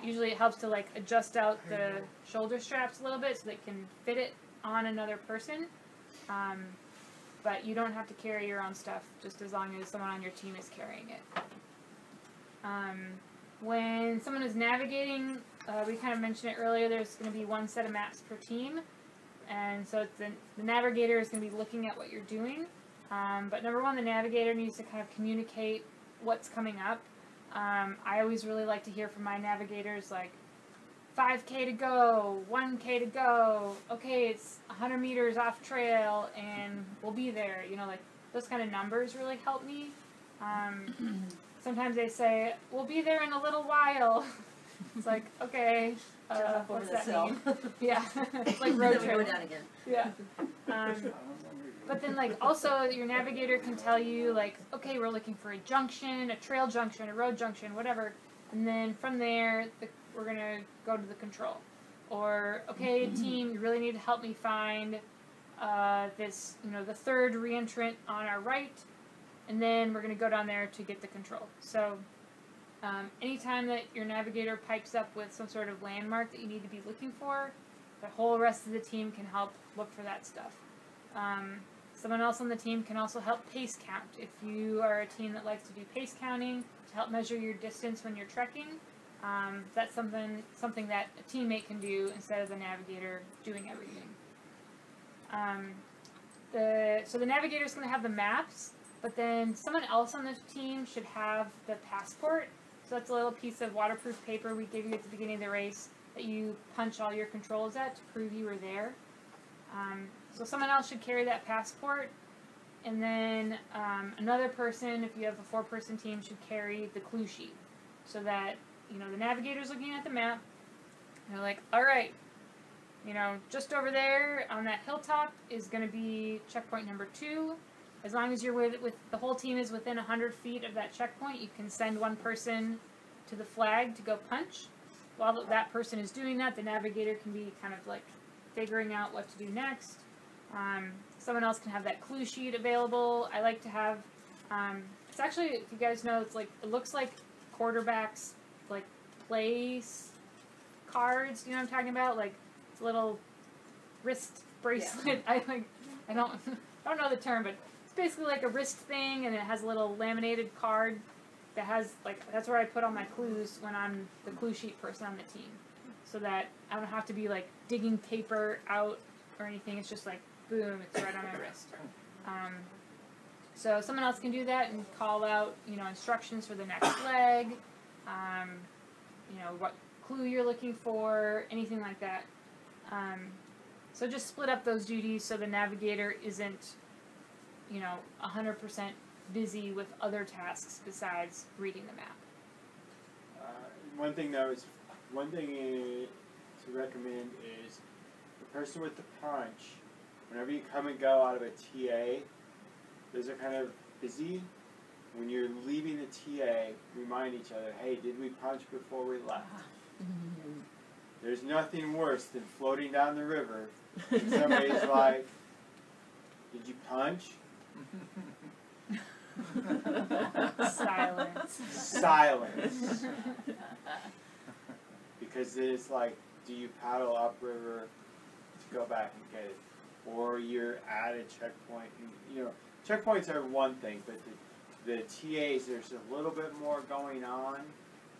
Usually it helps to like adjust out the shoulder straps a little bit so they can fit it on another person. But you don't have to carry your own stuff, just as long as someone on your team is carrying it. When someone is navigating, we kind of mentioned it earlier, there's going to be one set of maps per team. And so it's the navigator is going to be looking at what you're doing. But number one, the navigator needs to kind of communicate what's coming up. I always really like to hear from my navigators, like, 5K to go, 1K to go, okay, it's 100 meters off trail, and we'll be there. You know, like, those kind of numbers really help me. Sometimes they say, we'll be there in a little while. It's like, okay, what's that mean? Yeah, it's like road Then we go trip. down again. Yeah. But then, like, also your navigator can tell you, like, okay, we're looking for a junction, a trail junction, a road junction, whatever. And then from there, we're going to go to the control. Or, okay, team, you really need to help me find this, you know, the third reentrant on our right. And then we're going to go down there to get the control. So anytime that your navigator pipes up with some sort of landmark that you need to be looking for, the whole rest of the team can help look for that stuff. Someone else on the team can also help pace count. If you are a team that likes to do pace counting to help measure your distance when you're trekking, that's something that a teammate can do instead of the navigator doing everything. So the navigator is going to have the maps, but then someone else on the team should have the passport. So that's a little piece of waterproof paper we give you at the beginning of the race that you punch all your controls at to prove you were there. So someone else should carry that passport. and then another person, if you have a 4-person team, should carry the clue sheet, so that the navigator's looking at the map. And they're like, all right, just over there on that hilltop is going to be checkpoint number 2. As long as you're with the whole team is within 100 feet of that checkpoint, you can send one person to the flag to go punch. While that person is doing that, the navigator can be kind of like figuring out what to do next. Someone else can have that clue sheet available. I like to have, it's actually, if you guys know, it looks like quarterbacks, like place cards, you know what I'm talking about? Like little wrist bracelet. Yeah. I don't know the term, but it's basically like a wrist thing, and it has a little laminated card that has, that's where I put all my clues when I'm the clue sheet person on the team, so that I don't have to be digging paper out or anything. It's just boom, it's right on my wrist. So someone else can do that and call out instructions for the next leg, what clue you're looking for, anything like that. So just split up those duties so the navigator isn't 100% busy with other tasks besides reading the map. One thing to recommend is the person with the punch. Whenever you come and go out of a TA, those are kind of busy. When you're leaving the TA, remind each other, hey, did we punch before we left? There's nothing worse than floating down the river and somebody's like, did you punch? Silence. Silence. Because it's do you paddle upriver to go back and get it? Or you're at a checkpoint. And, checkpoints are one thing, but the TAs, there's a little bit more going on.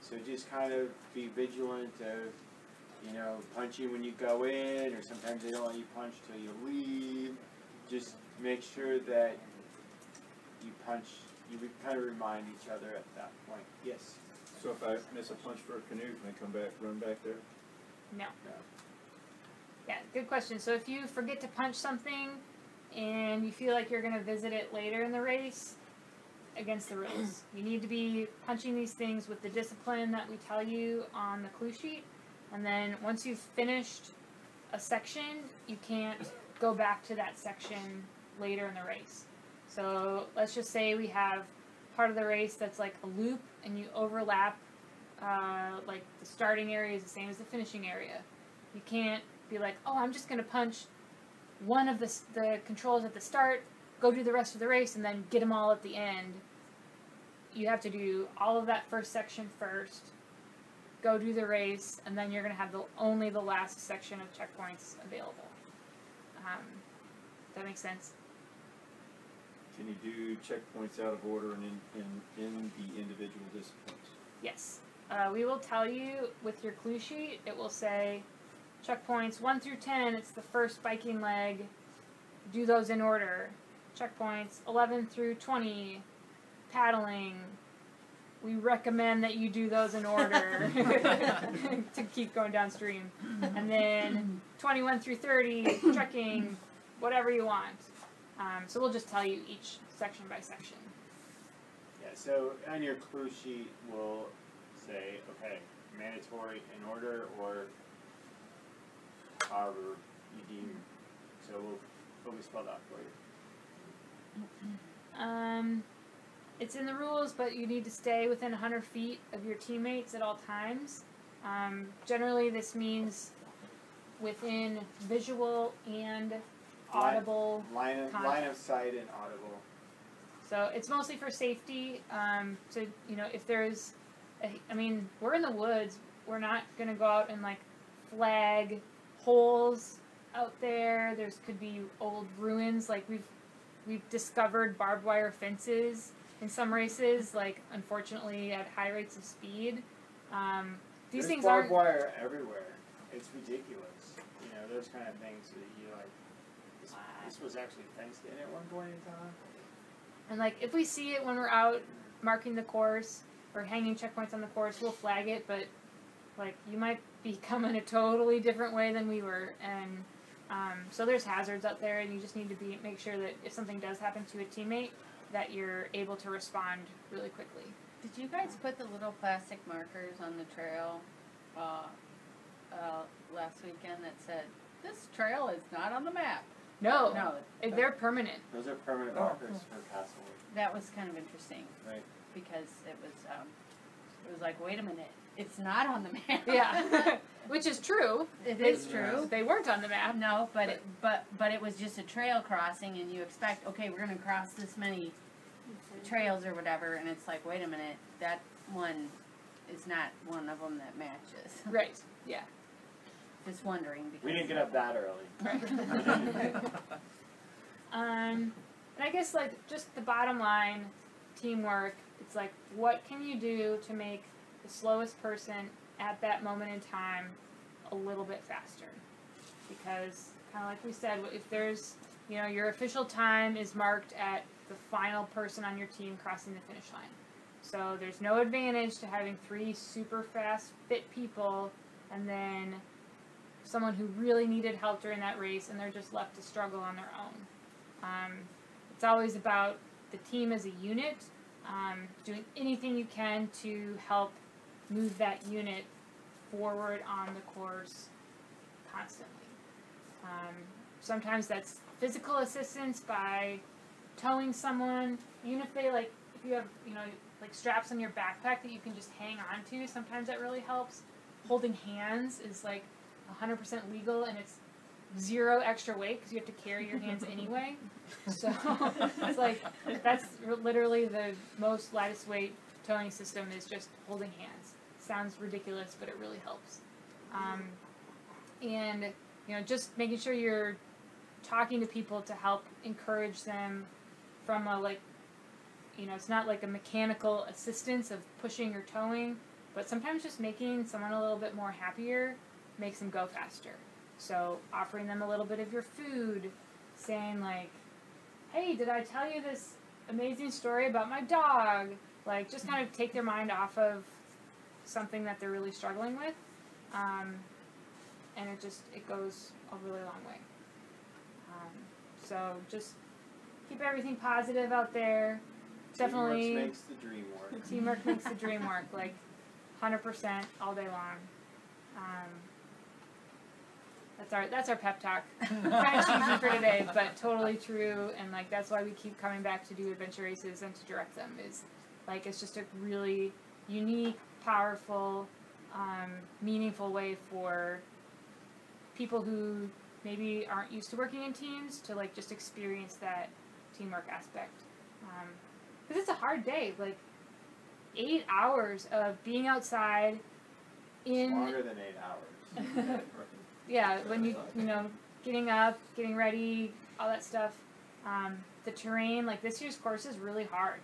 So just kind of be vigilant of, punching when you go in, or sometimes they don't let you punch till you leave. Just make sure that you punch, you kind of remind each other at that point. Yes? So if I miss a punch for a canoe, can I come back, run back there? No. Yeah, good question. So if you forget to punch something and you feel like you're going to visit it later in the race, against the rules. You need to be punching these things with the discipline that we tell you on the clue sheet. And then once you've finished a section, you can't go back to that section later in the race. So let's just say we have part of the race that's like a loop, and you overlap, the starting area is the same as the finishing area. You can't be like, oh, I'm just going to punch one of the controls at the start, go do the rest of the race, and then get them all at the end. You have to do all of that first section first, go do the race, and then you're going to have only the last section of checkpoints available. That makes sense? Can you do checkpoints out of order and in the individual disciplines? Yes. We will tell you with your clue sheet, it will say checkpoints 1 through 10, it's the first biking leg, do those in order. Checkpoints 11 through 20, paddling. We recommend that you do those in order to keep going downstream. And then 21 through 30, trekking, whatever you want. So we'll just tell you each section by section. Yeah, so on your clue sheet, we'll say, okay, mandatory in order, or however you deem. So we'll be spelled out for you. It's in the rules, but you need to stay within 100 feet of your teammates at all times. Generally, this means within visual and audible line of sight and audible. So it's mostly for safety. So if there's, we're in the woods. We're not gonna go out and flag holes out there. Could be old ruins. We've discovered barbed wire fences in some races, unfortunately at high rates of speed. These things aren't barbed wire everywhere. It's ridiculous. Those kind of things that you this was actually fenced in at one point in time. And if we see it when we're out marking the course or hanging checkpoints on the course, we'll flag it. But you might be coming a totally different way than we were, and So there's hazards out there, and you just need to make sure that if something does happen to a teammate, that you're able to respond really quickly. Did you guys put the little plastic markers on the trail last weekend that said, "This trail is not on the map"? No, No. they're permanent. Those are permanent markers for Castlewood. That was kind of interesting. Right. Because it was like, wait a minute, it's not on the map. Yeah, which is true. It is true. They weren't on the map. No, but it was just a trail crossing, and you expect, okay, we're gonna cross this many trails or whatever, and it's like, wait a minute, that one is not one of them that matches. Right. Yeah. Just wondering because We didn't get up that early. And I guess like just the bottom line, teamwork. It's like, what can you do to make the slowest person at that moment in time a little bit faster? Because kind of like we said, if there's, your official time is marked at the final person on your team crossing the finish line. So there's no advantage to having 3 super fast, fit people and then someone who really needed help during that race and they're just left to struggle on their own. It's always about the team as a unit, doing anything you can to help move that unit forward on the course constantly. Sometimes that's physical assistance by towing someone, even if they if you have, straps on your backpack that you can just hang on to, sometimes that really helps. Holding hands is 100% legal and it's 0 extra weight because you have to carry your hands anyway. So it's that's literally the most lightest weight towing system is just holding hands. Sounds ridiculous, but it really helps. And just making sure you're talking to people to help encourage them from a it's not like a mechanical assistance of pushing or towing, but sometimes just making someone a little bit more happier makes them go faster. So offering them a little bit of your food, saying hey, did I tell you this amazing story about my dog? Just kind of take their mind off of something that they're really struggling with. And it goes a really long way. So just keep everything positive out there. Definitely. Teamwork makes the dream work. Teamwork makes the dream work, 100% all day long. That's our pep talk. Kind of cheesy for today, but totally true. And that's why we keep coming back to do adventure races and to direct them. Is it's just a really unique, powerful, meaningful way for people who maybe aren't used to working in teams to just experience that teamwork aspect. Because it's a hard day. 8 hours of being outside in... Longer than 8 hours. Yeah, when getting up, getting ready, all that stuff. The terrain, this year's course is really hard.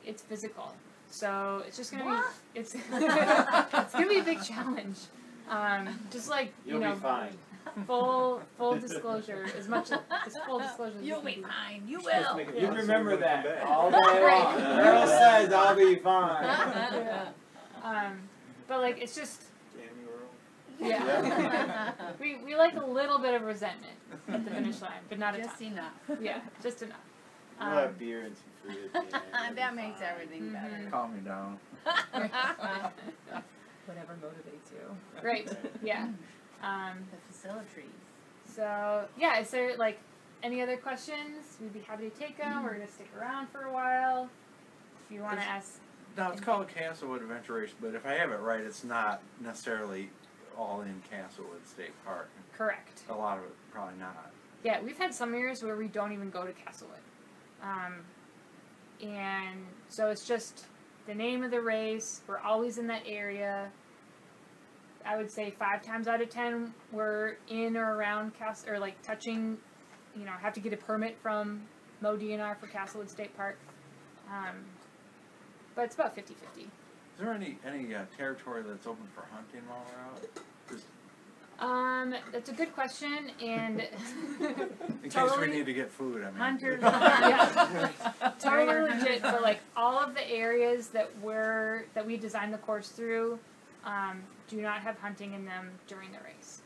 It's physical. So it's just gonna be... It's gonna be a big challenge. Just You'll be fine. Full disclosure, as much as full disclosure. You'll be fine. You will. You remember that all day long. Girl says I'll be fine. Yeah. But it's just Damn you, Earl. yeah. we like a little bit of resentment at the finish line, but not a Just ton. enough. Yeah, just enough. We'll have beer and some fruit at the end. That makes everything better. Calm me down. Whatever motivates you. Right. Yeah. The facilities. So yeah, is there any other questions? We'd be happy to take them. We're gonna stick around for a while. If you want to ask. No, it's called Castlewood Adventure Race, but if I have it right, it's not necessarily all in Castlewood State Park. Correct. A lot of it probably not. Yeah, we've had some years where we don't even go to Castlewood. And so it's just the name of the race. We're always in that area. I would say 5 times out of 10 we're in or around touching, have to get a permit from MoDNR for Castlewood State Park. But it's about 50-50. Is there any territory that's open for hunting while we're out? That's a good question, and In case totally, we need to get food, I mean. Hunters. yeah, totally legit. But all of the areas that we designed the course through, do not have hunting in them during the race.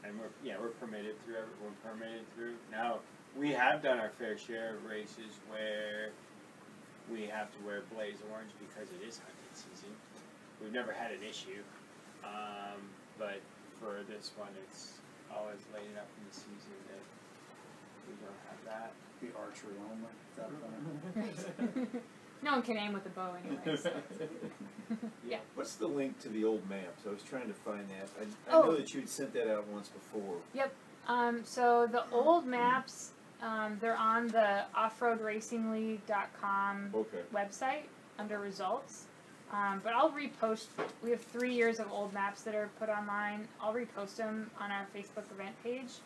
and we're permitted through. We're permitted through. Now we have done our fair share of races where we have to wear blaze orange because it is hunting season. We've never had an issue, but for this one, it's always late enough in the season that we don't have that. The archery only. Is that fine? No one can aim with a bow anyway. So. Yeah. What's the link to the old maps? I was trying to find that. I Oh. know that you'd sent that out once before. Yep. So the old maps, they're on the offroadracingleague.com Okay. website under results. But I'll repost. We have 3 years of old maps that are put online. I'll repost them on our Facebook event page,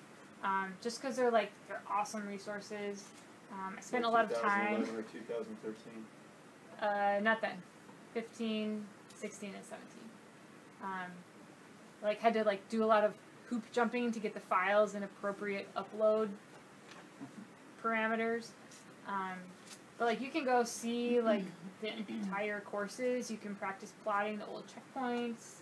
just because they're awesome resources. I spent a lot of time. 2011 or 2013. Not then. 15, 16, and 17. Had to do a lot of hoop jumping to get the files in appropriate upload parameters. But you can go see the entire courses. You can practice plotting the old checkpoints,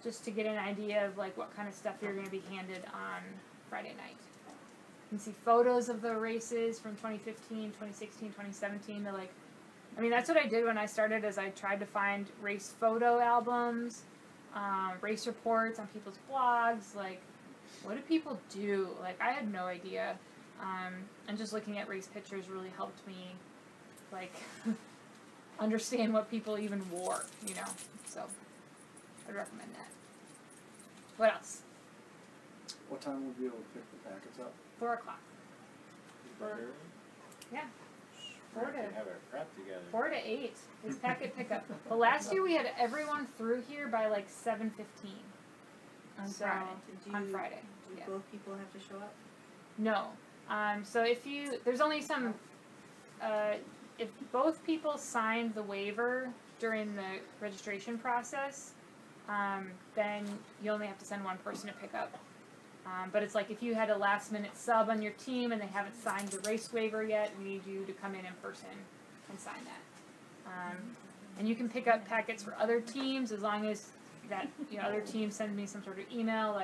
just to get an idea of what kind of stuff you're going to be handed on Friday night. You can see photos of the races from 2015, 2016, 2017. That's what I did when I started. Is I tried to find race photo albums, race reports on people's blogs. What do people do? I had no idea. And just looking at race pictures really helped me, understand what people even wore, So, I'd recommend that. What else? What time will we be able to pick the packets up? 4 o'clock. Yeah. We can have our prep together. 4 to 8 is packet pickup. But last year we had everyone through here by 7:15. On So, Friday. on Friday. Do Yeah. both people have to show up? No. So there's only some, if both people signed the waiver during the registration process, then you only have to send one person to pick up. But it's if you had a last minute sub on your team and they haven't signed the race waiver yet, we need you to come in person and sign that. And you can pick up packets for other teams as long as that other team sends me some sort of email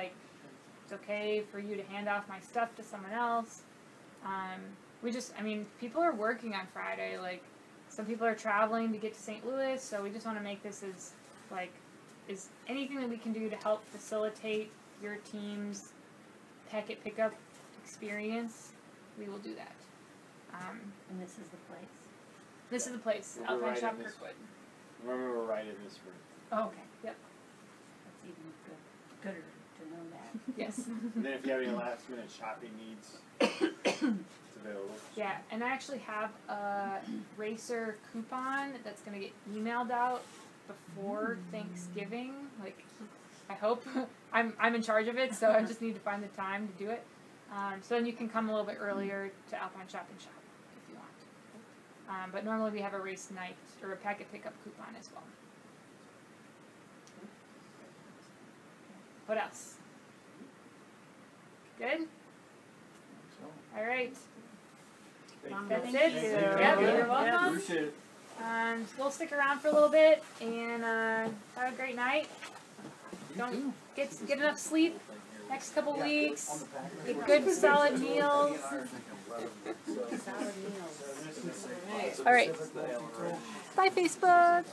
it's okay for you to hand off my stuff to someone else. People are working on Friday. Some people are traveling to get to St. Louis, so we just want to make this as anything that we can do to help facilitate your team's packet pickup experience, we will do that. And this is the place. This is the place, We're Alpine right Shop in this- Kirkwood. Remember, we're right in this room. Oh, okay, yep, That's even gooder to know that. yes. And then if you have any last minute shopping needs, it's available. Yeah, and I actually have a racer coupon that's going to get emailed out before Thanksgiving. I hope. I'm in charge of it, so I just need to find the time to do it. So then you can come a little bit earlier to Alpine Shop and shop if you want. But normally we have a race night or a packet pickup coupon as well. What else? Good? All right. That's it. Thank you. Yep, you're welcome. Appreciate it. We'll stick around for a little bit and have a great night. Don't get enough sleep next couple weeks. Get good solid meals. Solid meals. All right. Bye, Facebook.